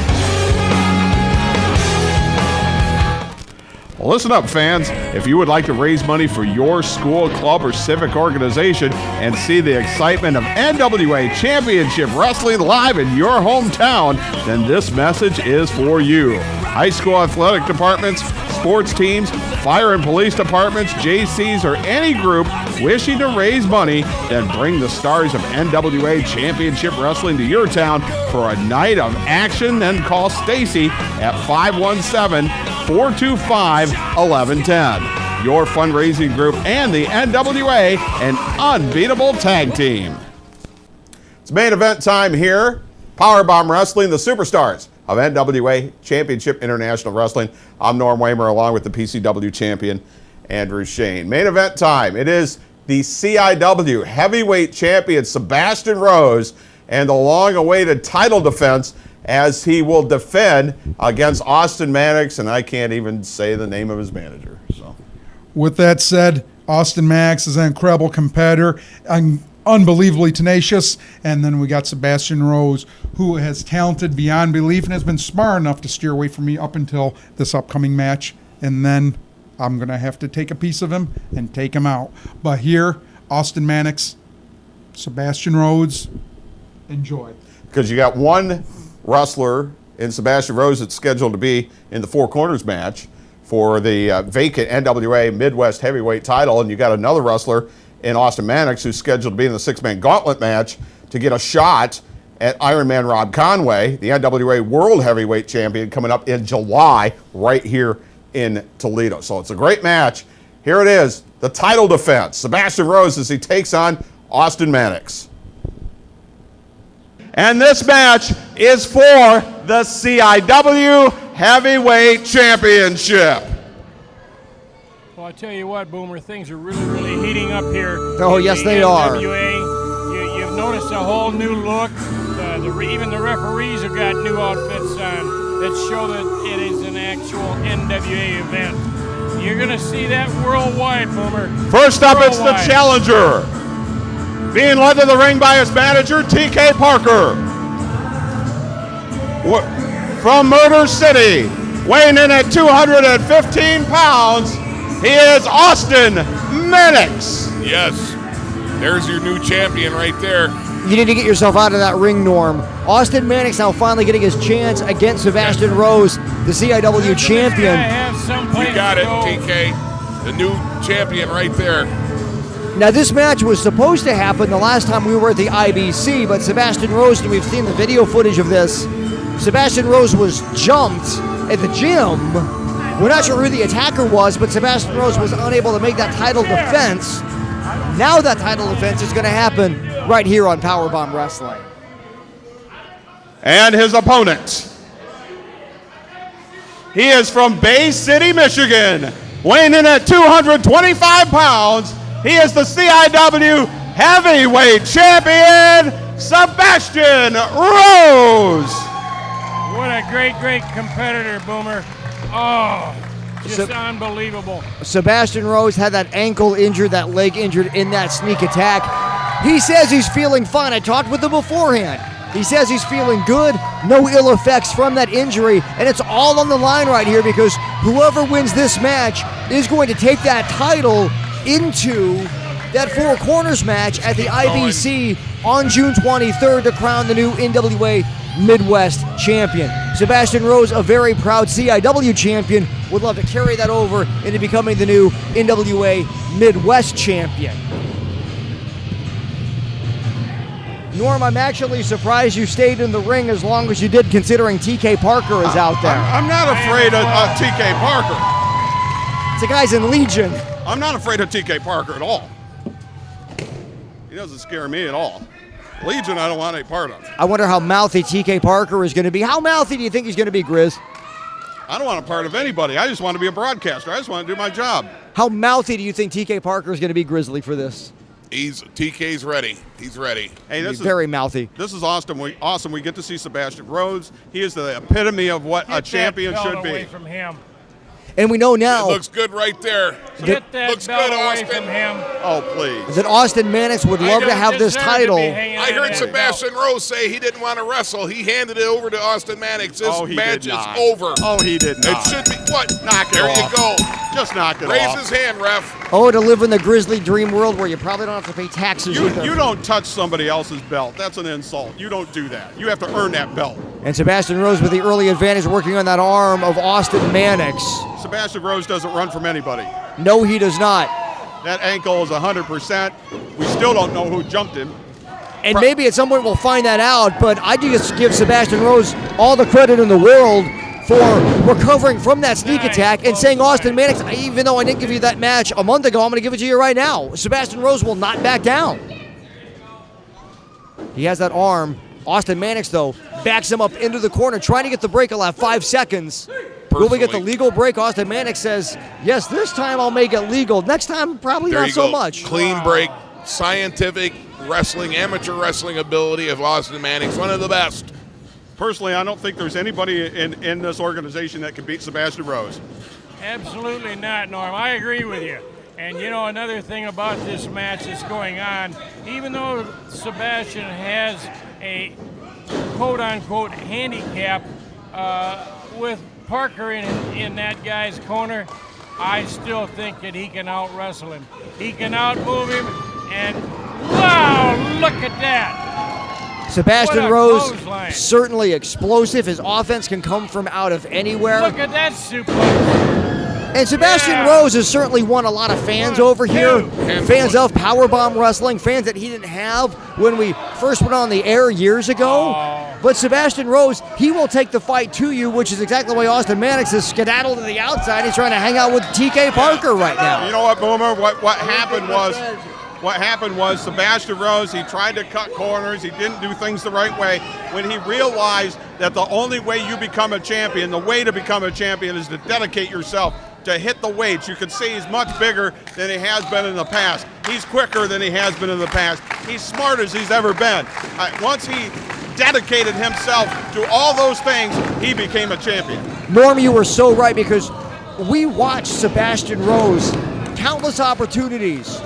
[SPEAKER 1] Well, listen up, fans. If you would like to raise money for your school, club, or civic organization and see the excitement of NWA Championship Wrestling live in your hometown, then this message is for you. High school athletic departments, sports teams, fire and police departments, JCs, or any group wishing to raise money, then bring the stars of NWA Championship Wrestling to your town for a night of action. Then call Stacy at 517-425-1110. Your fundraising group and the NWA, an unbeatable tag team. It's main event time here. Powerbomb Wrestling, the superstars of NWA Championship International Wrestling. I'm Norm Waymer, along with the PCW champion, Andrew Shane. Main event time. It is the CIW Heavyweight Champion, Sabastian Rose, and the long-awaited title defense as he will defend against Austin Mannix, and I can't even say the name of his manager. So,
[SPEAKER 4] with that said, Austin Mannix is an incredible competitor, unbelievably tenacious, and then we got Sabastian Rose, who has talented beyond belief and has been smart enough to steer away from me up until this upcoming match, and then I'm going to have to take a piece of him and take him out. But here, Austin Mannix, Sabastian Rose, enjoy.
[SPEAKER 1] Because you got one wrestler in Sabastian Rose that's scheduled to be in the Four Corners match for the vacant NWA Midwest Heavyweight title, and you got another wrestler in Austin Mannix who's scheduled to be in the six-man gauntlet match to get a shot at Iron Man Rob Conway, the NWA World Heavyweight Champion, coming up in July right here in Toledo. So it's a great match. Here it is, the title defense. Sabastian Rose as he takes on Austin Mannix. And this match is for the CIW Heavyweight Championship.
[SPEAKER 13] Well, I tell you what, Boomer, things are really heating up here.
[SPEAKER 5] Oh, yes, they are.
[SPEAKER 13] You've noticed a whole new look. Even the referees have got new outfits on that show that it is an actual NWA event. You're going to see that worldwide, Boomer.
[SPEAKER 1] First up, it's the challenger. Being led to the ring by his manager, TK Parker. From Murder City, weighing in at 215 pounds, he is Austin Mannix.
[SPEAKER 6] Yes, there's your new champion right there.
[SPEAKER 5] You need to get yourself out of that ring, Norm. Austin Mannix now finally getting his chance against Sabastian Rose, the CIW champion.
[SPEAKER 6] You got it, TK. The new champion right there.
[SPEAKER 5] Now, this match was supposed to happen the last time we were at the IBC, but Sabastian Rose, and we've seen the video footage of this, Sabastian Rose was jumped at the gym. We're not sure who the attacker was, but Sabastian Rose was unable to make that title defense. Now that title defense is going to happen right here on Powerbomb Wrestling.
[SPEAKER 1] And his opponent. He is from Bay City, Michigan, weighing in at 225 pounds. He is the CIW Heavyweight Champion, Sabastian Rose.
[SPEAKER 13] What a great competitor, Boomer. Oh, just unbelievable.
[SPEAKER 5] Sebastian Rose had that ankle injured, that leg injured in that sneak attack. He says he's feeling fine. I talked with him beforehand. He says he's feeling good, no ill effects from that injury, and it's all on the line right here because whoever wins this match is going to take that title into that Four Corners match at the IBC on June 23rd to crown the new NWA Midwest champion. Sabastian Rose, a very proud CIW champion, would love to carry that over into becoming the new NWA Midwest champion. Norm, I'm actually surprised you stayed in the ring as long as you did, considering TK Parker is out there.
[SPEAKER 1] I'm not afraid of TK Parker.
[SPEAKER 5] The guy's in Legion.
[SPEAKER 1] I'm not afraid of TK Parker at all. He doesn't scare me at all. Legion, I don't want any part of.
[SPEAKER 5] I wonder how mouthy TK Parker is going to be. How mouthy do you think he's going to be, Grizz?
[SPEAKER 1] I don't want a part of anybody. I just want to be a broadcaster. I just want to do my job.
[SPEAKER 5] How mouthy do you think TK Parker is going to be, Grizzly, for this?
[SPEAKER 6] TK's ready. He's ready.
[SPEAKER 1] Hey, this is
[SPEAKER 5] very mouthy.
[SPEAKER 1] This is awesome. We get to see Sabastian Rose. He is the epitome of what a champion should be.
[SPEAKER 13] Away from him.
[SPEAKER 5] And we know now.
[SPEAKER 6] It looks good right there.
[SPEAKER 13] Get that
[SPEAKER 6] looks
[SPEAKER 13] belt
[SPEAKER 6] good,
[SPEAKER 13] away
[SPEAKER 6] Austin.
[SPEAKER 13] from him.
[SPEAKER 1] Oh, please.
[SPEAKER 5] That Austin Mannix would love to have this title.
[SPEAKER 6] I heard Sabastian Rose say he didn't want to wrestle. He handed it over to Austin Mannix. This match is over.
[SPEAKER 1] Oh, he did not.
[SPEAKER 6] It should be what?
[SPEAKER 1] Knock it
[SPEAKER 6] there
[SPEAKER 1] off.
[SPEAKER 6] you go.
[SPEAKER 1] Just knock it
[SPEAKER 6] Raise
[SPEAKER 1] off.
[SPEAKER 6] his hand, ref.
[SPEAKER 5] Oh, to live in the Grizzly dream world where you probably don't have to pay taxes either.
[SPEAKER 1] You don't touch somebody else's belt. That's an insult. You don't do that. You have to earn that belt.
[SPEAKER 5] And Sabastian Rose with the early advantage working on that arm of Austin Mannix.
[SPEAKER 1] Sebastian Rose doesn't run from anybody.
[SPEAKER 5] No, he does not.
[SPEAKER 1] That ankle is 100%. We still don't know who jumped him.
[SPEAKER 5] And maybe at some point we'll find that out, but I do just give Sebastian Rose all the credit in the world for recovering from that sneak attack and saying, Austin Mannix, even though I didn't give you that match a month ago, I'm going to give it to you right now. Sebastian Rose will not back down. He has that arm. Austin Mannix, though, backs him up into the corner, trying to get the break. He'll have 5 seconds. Will we get the legal break? Austin Mannix says, yes, this time I'll make it legal. Next time, probably
[SPEAKER 6] There
[SPEAKER 5] not
[SPEAKER 6] you
[SPEAKER 5] so
[SPEAKER 6] go.
[SPEAKER 5] much.
[SPEAKER 6] Clean break, scientific wrestling, amateur wrestling ability of Austin Mannix, one of the best.
[SPEAKER 1] Personally, I don't think there's anybody in this organization that can beat Sebastian Rose.
[SPEAKER 13] Absolutely not, Norm. I agree with you. And you know, another thing about this match that's going on, even though Sebastian has a quote-unquote handicap with Parker in that guy's corner, I still think that he can out-wrestle him. He can out-move him, and wow, look at that.
[SPEAKER 5] Sebastian
[SPEAKER 13] What a
[SPEAKER 5] Rose,
[SPEAKER 13] clothesline.
[SPEAKER 5] certainly explosive. His offense can come from out of anywhere.
[SPEAKER 13] Look at that suplex.
[SPEAKER 5] And Sebastian Rose has certainly won a lot of fans over here. Fans of Powerbomb Wrestling, fans that he didn't have when we first went on the air years ago. But Sebastian Rose, he will take the fight to you, which is exactly why Austin Mannix is skedaddled to the outside. He's trying to hang out with TK Parker right now.
[SPEAKER 1] You know what, Boomer? What happened was Sebastian Rose, he tried to cut corners. He didn't do things the right way. When he realized that the only way you become a champion, the way to become a champion is to dedicate yourself to hit the weights. You can see he's much bigger than he has been in the past. He's quicker than he has been in the past. He's smart as he's ever been. Once he dedicated himself to all those things, he became a champion.
[SPEAKER 5] Norm, you were so right, because we watched Sebastian Rose countless opportunities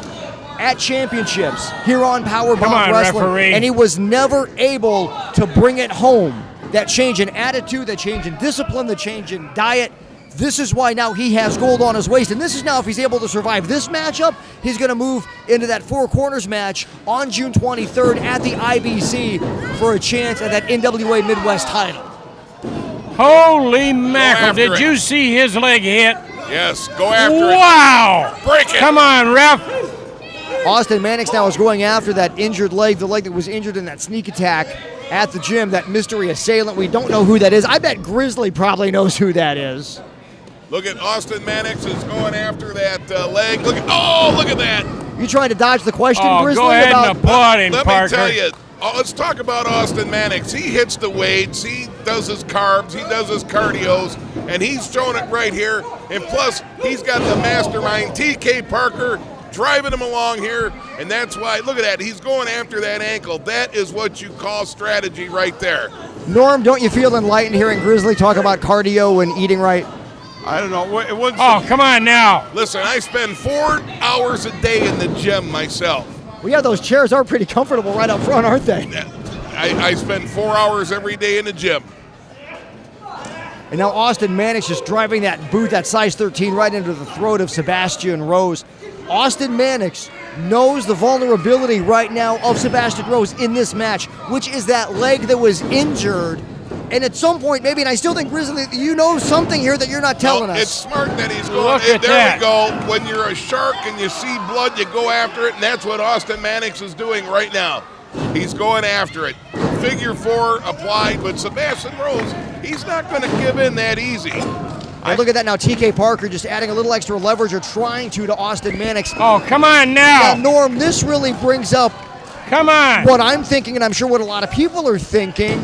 [SPEAKER 5] at championships here on Powerbomb Wrestling,
[SPEAKER 13] referee.
[SPEAKER 5] and he was never able to bring it home. That change in attitude, that change in discipline, the change in diet. This is why now he has gold on his waist, and this is now, if he's able to survive this matchup, he's going to move into that Four Corners match on June 23rd at the IBC for a chance at that NWA Midwest title.
[SPEAKER 13] Holy mackerel,
[SPEAKER 6] after
[SPEAKER 13] did
[SPEAKER 6] it.
[SPEAKER 13] you see his leg hit?
[SPEAKER 6] Yes, go after it.
[SPEAKER 13] Wow!
[SPEAKER 6] Break it.
[SPEAKER 13] Come on, ref.
[SPEAKER 5] Austin Mannix now is going after that injured leg, the leg that was injured in that sneak attack at the gym, that mystery assailant. We don't know who that is. I bet Grizzly probably knows who that is.
[SPEAKER 6] Look at Austin Mannix is going after that leg. Look at that.
[SPEAKER 5] You trying to dodge the question,
[SPEAKER 13] Oh,
[SPEAKER 5] Grizzly?
[SPEAKER 13] go ahead
[SPEAKER 5] about
[SPEAKER 13] and applaud him,
[SPEAKER 6] Let
[SPEAKER 13] Parker.
[SPEAKER 6] me tell you. Let's talk about Austin Mannix. He hits the weights, he does his carbs, he does his cardios, and he's showing it right here. And plus, he's got the mastermind, TK Parker, driving him along here, and that's why, look at that, he's going after that ankle. That is what you call strategy right there.
[SPEAKER 5] Norm, don't you feel enlightened hearing Grizzly talk about cardio and eating right?
[SPEAKER 1] I don't know. It wasn't.
[SPEAKER 13] Oh, come on now.
[SPEAKER 6] Listen, I spend 4 hours a day in the gym myself.
[SPEAKER 5] Well, yeah, those chairs are pretty comfortable right up front, aren't they?
[SPEAKER 6] I spend 4 hours every day in the gym.
[SPEAKER 5] And now Austin Mannix just driving that boot, that size 13, right into the throat of Sebastian Rose. Austin Mannix knows the vulnerability right now of Sebastian Rose in this match, which is that leg that was injured. And at some point, maybe, and I still think, Grizzly, you know something here that you're not telling us.
[SPEAKER 6] It's smart that he's going.
[SPEAKER 13] Look at
[SPEAKER 6] there
[SPEAKER 13] that.
[SPEAKER 6] we go. When you're a shark and you see blood, you go after it, and that's what Austin Mannix is doing right now. He's going after it. Figure 4 applied, but Sebastian Rose, he's not going to give in that easy.
[SPEAKER 5] And look at that now, TK Parker just adding a little extra leverage, or trying to Austin Mannix.
[SPEAKER 13] Oh, come on now.
[SPEAKER 5] Now, Norm, this really brings up
[SPEAKER 13] Come on.
[SPEAKER 5] what I'm thinking, and I'm sure what a lot of people are thinking.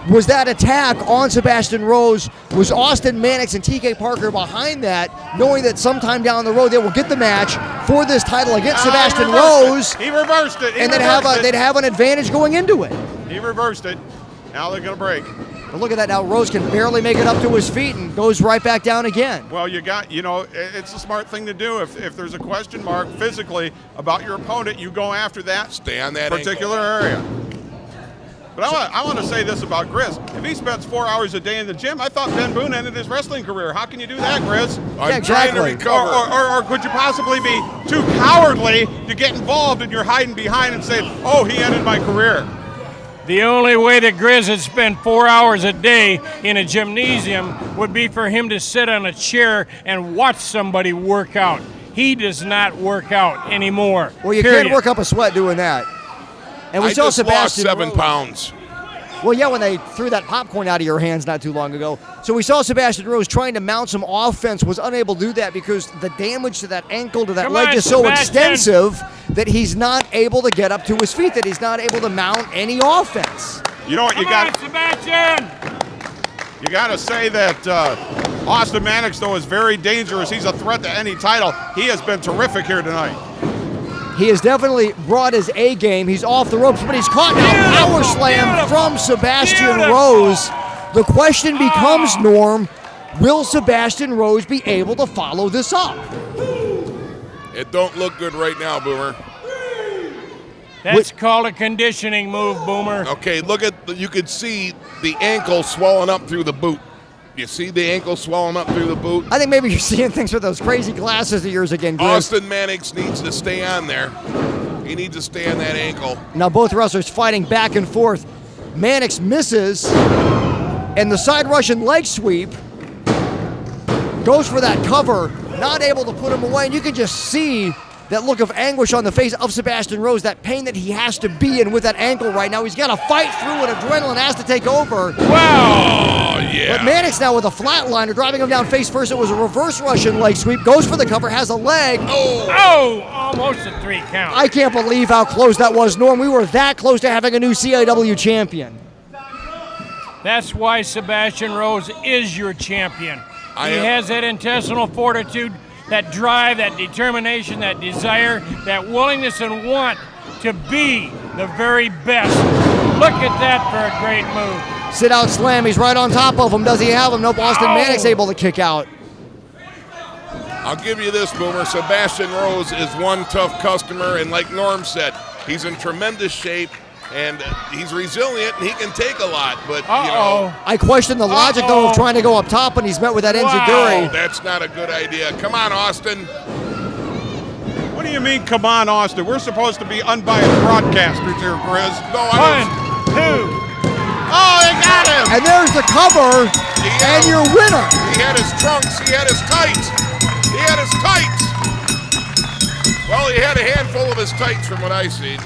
[SPEAKER 5] was that attack on Sebastian Rose. Was Austin Mannix and TK Parker behind that, knowing that sometime down the road they will get the match for this title against Sebastian Rose?
[SPEAKER 1] He reversed it.
[SPEAKER 5] And they'd have an advantage going into it.
[SPEAKER 1] He reversed it. Now they're going to break.
[SPEAKER 5] But look at that now. Rose can barely make it up to his feet and goes right back down again.
[SPEAKER 1] Well, it's a smart thing to do. If there's a question mark physically about your opponent, you go after that.
[SPEAKER 6] Stay on that
[SPEAKER 1] particular area. But I want to say this about Grizz. If he spends 4 hours a day in the gym, I thought Ben Boone ended his wrestling career. How can you do that, Grizz?
[SPEAKER 6] I'm trying to recover.
[SPEAKER 1] Or could you possibly be too cowardly to get involved and you're hiding behind and say, oh, he ended my career?
[SPEAKER 13] The only way that Grizz would spend 4 hours a day in a gymnasium would be for him to sit on a chair and watch somebody work out. He does not work out anymore.
[SPEAKER 5] Well, you can't work up a sweat doing that. And we saw
[SPEAKER 6] just
[SPEAKER 5] Sebastian
[SPEAKER 6] lost 7
[SPEAKER 5] Rose.
[SPEAKER 6] pounds.
[SPEAKER 5] Well, yeah, when they threw that popcorn out of your hands not too long ago. So we saw Sebastian Rose trying to mount some offense, was unable to do that because the damage to that ankle, to that leg is so extensive that he's not able to get up to his feet, that he's not able to mount any offense.
[SPEAKER 1] You know what? You got
[SPEAKER 13] Sebastian!
[SPEAKER 1] You got to say that Austin Mannix, though, is very dangerous. He's a threat to any title. He has been terrific here tonight.
[SPEAKER 5] He has definitely brought his A game. He's off the ropes, but he's caught now. Power slam from Sebastian Rose. The question becomes, Norm, will Sebastian Rose be able to follow this up?
[SPEAKER 6] It don't look good right now, Boomer.
[SPEAKER 13] That's called a conditioning move, Boomer.
[SPEAKER 6] Okay, you could see the ankle swelling up through the boot. You see the ankle swelling up through the boot?
[SPEAKER 5] I think maybe you're seeing things with those crazy glasses of yours again, Grizz.
[SPEAKER 6] Austin Mannix needs to stay on there. He needs to stay on that ankle.
[SPEAKER 5] Now both wrestlers fighting back and forth. Mannix misses, and the side Russian leg sweep goes for that cover, not able to put him away, and you can just see that look of anguish on the face of Sebastian Rose, that pain that he has to be in with that ankle right now. He's got to fight through and adrenaline has to take over.
[SPEAKER 6] Wow! Oh, yeah.
[SPEAKER 5] But Mannix now with a flatliner, driving him down face first. It was a reverse Russian leg sweep, goes for the cover, has a leg.
[SPEAKER 13] Oh, almost a 3 count.
[SPEAKER 5] I can't believe how close that was, Norm. We were that close to having a new CIW champion.
[SPEAKER 13] That's why Sebastian Rose is your champion. He has that intestinal fortitude, that drive, that determination, that desire, that willingness and want to be the very best. Look at that for a great move.
[SPEAKER 5] Sit out slam, he's right on top of him. Does he have him? Nope, Austin Mannix able to kick out.
[SPEAKER 6] I'll give you this, Boomer. Sebastian Rose is one tough customer, and like Norm said, he's in tremendous shape, and he's resilient, and he can take a lot, but, you know.
[SPEAKER 5] I question the logic, though, of trying to go up top, and he's met with that enziguri.
[SPEAKER 6] That's not a good idea. Come on, Austin.
[SPEAKER 1] What do you mean, come on, Austin? We're supposed to be unbiased broadcasters here, Grizz.
[SPEAKER 6] No,
[SPEAKER 13] One, two.
[SPEAKER 1] Oh, they got him!
[SPEAKER 5] And there's the cover, and your winner.
[SPEAKER 6] He had his trunks. He had his tights. He had his tights. Well, he had a handful of his tights from what I see.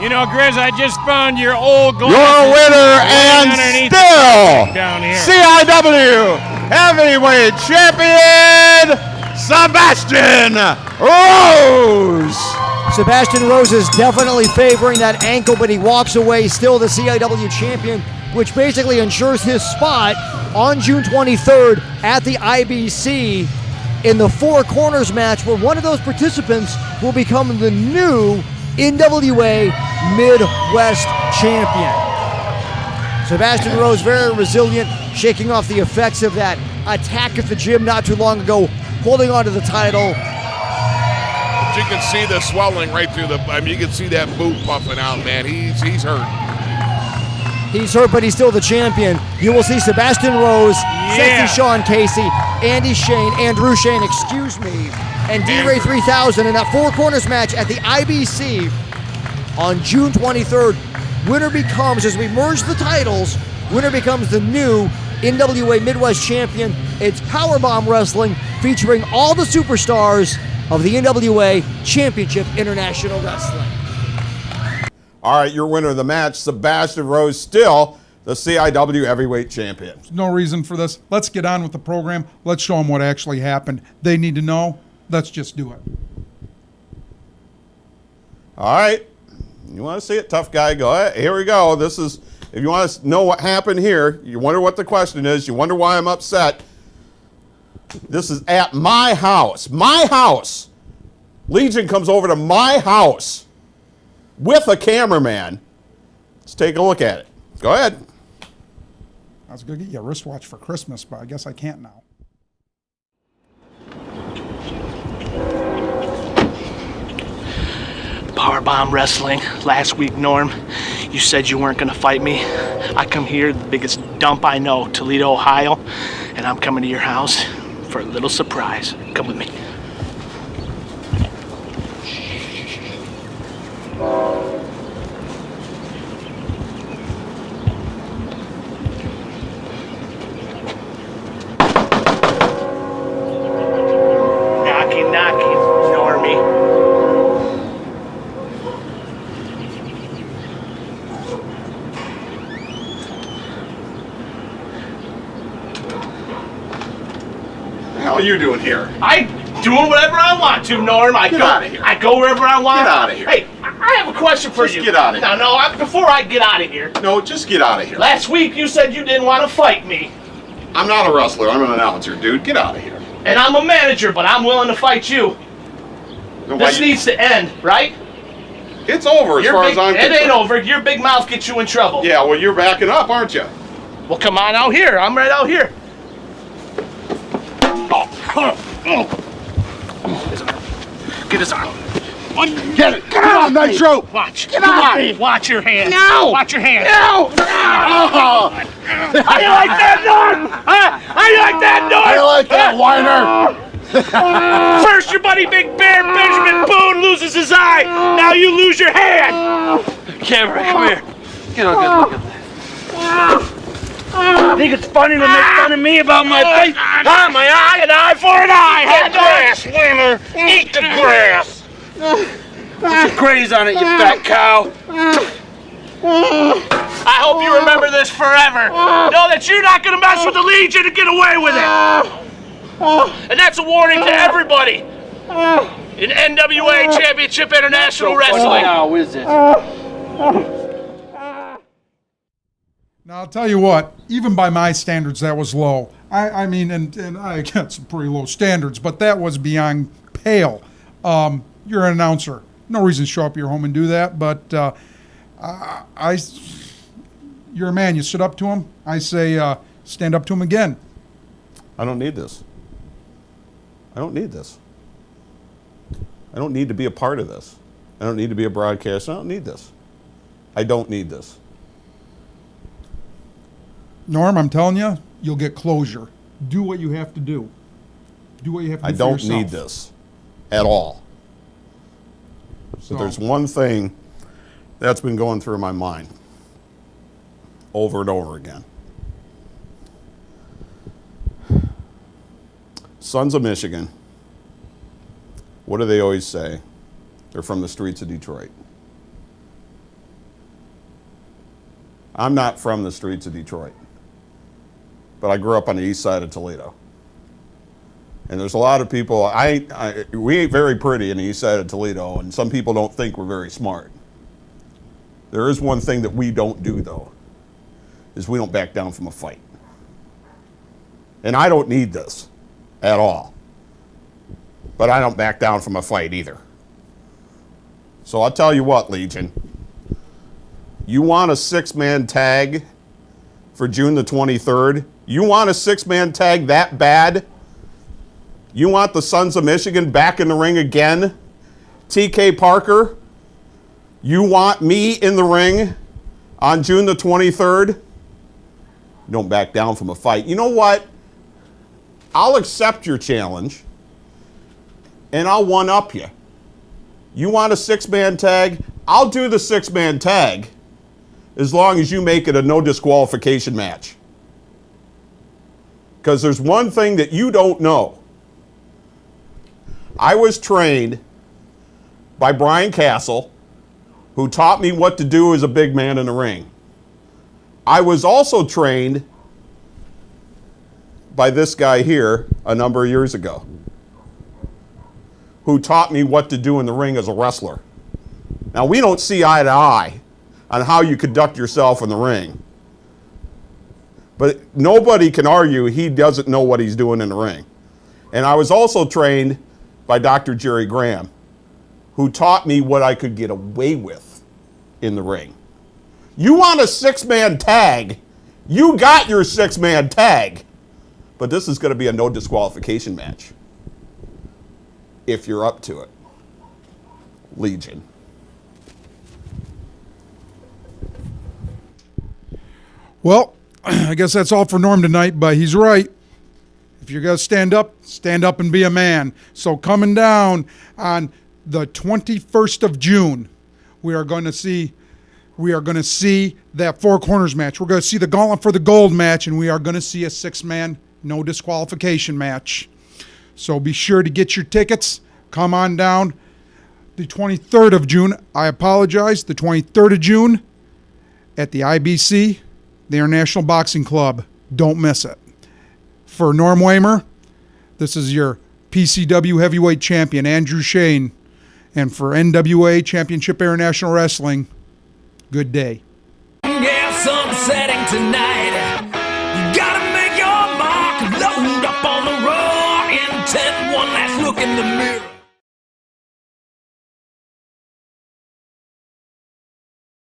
[SPEAKER 13] You know, Grizz, I just found your old glasses.
[SPEAKER 1] Your winner and
[SPEAKER 13] underneath
[SPEAKER 1] still
[SPEAKER 13] down here.
[SPEAKER 1] CIW Heavyweight Champion, Sebastian Rose.
[SPEAKER 5] Sebastian Rose is definitely favoring that ankle, but he walks away still the CIW champion, which basically ensures his spot on June 23rd at the IBC in the Four Corners match, where one of those participants will become the new NWA Midwest champion. Sebastian Rose, very resilient, shaking off the effects of that attack at the gym not too long ago, holding on to the title.
[SPEAKER 6] But you can see the swelling right through you can see that boot puffing out, man. He's hurt.
[SPEAKER 5] He's hurt, but he's still the champion. You will see Sebastian Rose, Sexy Sean Casey, Andrew Shane, and D-Ray 3000 in that Four Corners match at the IBC on June 23rd. Winner becomes, as we merge the titles, winner becomes the new NWA Midwest champion. It's Powerbomb Wrestling, featuring all the superstars of the NWA Championship International Wrestling.
[SPEAKER 1] All right, your winner of the match, Sebastian Rose, still the CIW Heavyweight Champion.
[SPEAKER 4] No reason for this. Let's get on with the program. Let's show them what actually happened. They need to know. Let's just do it.
[SPEAKER 1] All right. You want to see it, tough guy? Go ahead. Here we go. This is, if you want to know what happened here, you wonder what the question is, you wonder why I'm upset. This is at my house. My house. Legion comes over to my house with a cameraman. Let's take a look at it. Go ahead.
[SPEAKER 4] I was going to get you a wristwatch for Christmas, but I guess I can't now.
[SPEAKER 14] Powerbomb Wrestling. Last week, Norm, you said you weren't going to fight me. I come here, the biggest dump I know, Toledo, Ohio, and I'm coming to your house for a little surprise. Come with me. Knocky, knocky, Normie.
[SPEAKER 1] What are you doing here?
[SPEAKER 14] I doing whatever I want to, Norm.
[SPEAKER 1] Get out of here.
[SPEAKER 14] I go wherever I want.
[SPEAKER 1] Get out of here.
[SPEAKER 14] Hey, I have a question for you.
[SPEAKER 1] Just get out of here.
[SPEAKER 14] No, before I get out of here.
[SPEAKER 1] No, just get out of here.
[SPEAKER 14] Last week you said you didn't want to fight me.
[SPEAKER 1] I'm not a wrestler. I'm an announcer, dude. Get out of here.
[SPEAKER 14] And I'm a manager, but I'm willing to fight you.
[SPEAKER 1] Then
[SPEAKER 14] This needs to end, right?
[SPEAKER 1] It's over as far as I'm concerned.
[SPEAKER 14] It ain't over. Your big mouth gets you in trouble.
[SPEAKER 1] Yeah, well, you're backing up, aren't you?
[SPEAKER 14] Well, come on out here. I'm right out here. Get his arm.
[SPEAKER 7] Get it! Get on, Nitro!
[SPEAKER 14] Watch.
[SPEAKER 7] Get off me!
[SPEAKER 14] Watch your hand.
[SPEAKER 7] No!
[SPEAKER 14] Watch your hand.
[SPEAKER 7] No! Oh.
[SPEAKER 14] How you like that, Norm? Huh? How you like that, Norm?
[SPEAKER 7] I like that, whiner!
[SPEAKER 14] First, your buddy Big Bear Benjamin Boone loses his eye. Now you lose your hand. Camera, come here. Get a good look at this.
[SPEAKER 7] I think it's funny to make fun of me about my face.
[SPEAKER 14] Ah, my eye, an eye for an eye.
[SPEAKER 7] Eat the grass, winner! Eat the grass! Put your graze on it, you fat cow!
[SPEAKER 14] I hope you remember this forever. Know that you're not going to mess with the Legion and get away with it. And that's a warning to everybody in NWA Championship International Wrestling.
[SPEAKER 7] Now, is it?
[SPEAKER 4] Now, I'll tell you what, even by my standards, that was low. I mean, and I got some pretty low standards, but that was beyond pale. You're an announcer. No reason to show up at your home and do that, but you're a man. You stood up to him. I say stand up to him again.
[SPEAKER 1] I don't need this. I don't need this. I don't need to be a part of this. I don't need to be a broadcaster. I don't need this. I don't need this.
[SPEAKER 4] Norm, I'm telling you, you'll get closure. Do what you have to do. Do what you have to do
[SPEAKER 1] I
[SPEAKER 4] for
[SPEAKER 1] don't
[SPEAKER 4] yourself.
[SPEAKER 1] need this at all.
[SPEAKER 4] So,
[SPEAKER 1] But there's one thing that's been going through my mind over and over again. Sons of Michigan, what do they always say? They're from the streets of Detroit. I'm not from the streets of Detroit, but I grew up on the east side of Toledo. And there's a lot of people, we ain't very pretty in the east side of Toledo, and some people don't think we're very smart. There is one thing that we don't do, though, is we don't back down from a fight. And I don't need this at all. But I don't back down from a fight either. So I'll tell you what, Legion. You want a six-man tag for June the 23rd? You want a six-man tag that bad? You want the Sons of Michigan back in the ring again? TK Parker, you want me in the ring on June the 23rd? Don't back down from a fight. You know what? I'll accept your challenge, and I'll one-up you. You want a six-man tag? I'll do the six-man tag as long as you make it a no disqualification match. Because there's one thing that you don't know. I was trained by Brian Castle, who taught me what to do as a big man in the ring. I was also trained by this guy here a number of years ago, who taught me what to do in the ring as a wrestler. Now, we don't see eye to eye on how you conduct yourself in the ring. But nobody can argue he doesn't know what he's doing in the ring. And I was also trained by Dr. Jerry Graham, who taught me what I could get away with in the ring. You want a 6-man tag, you got your 6-man tag. But this is going to be a no disqualification match. If you're up to it. Legion.
[SPEAKER 4] Well, I guess that's all for Norm tonight, but he's right. If you're going to stand up and be a man. So coming down on the 21st of June, we are going to see that Four Corners match. We're going to see the Gauntlet for the Gold match, and we are going to see a 6-man no disqualification match. So be sure to get your tickets. Come on down. The 23rd of June, I apologize, the 23rd of June at the IBC, the International Boxing Club. Don't miss it. For Norm Waymer, this is your PCW Heavyweight Champion, Andrew Shane. And for NWA Championship International Wrestling, good day.
[SPEAKER 3] Yeah, sun's setting tonight. You gotta make your mark. Load up on the road. Intent, one last look in the mirror.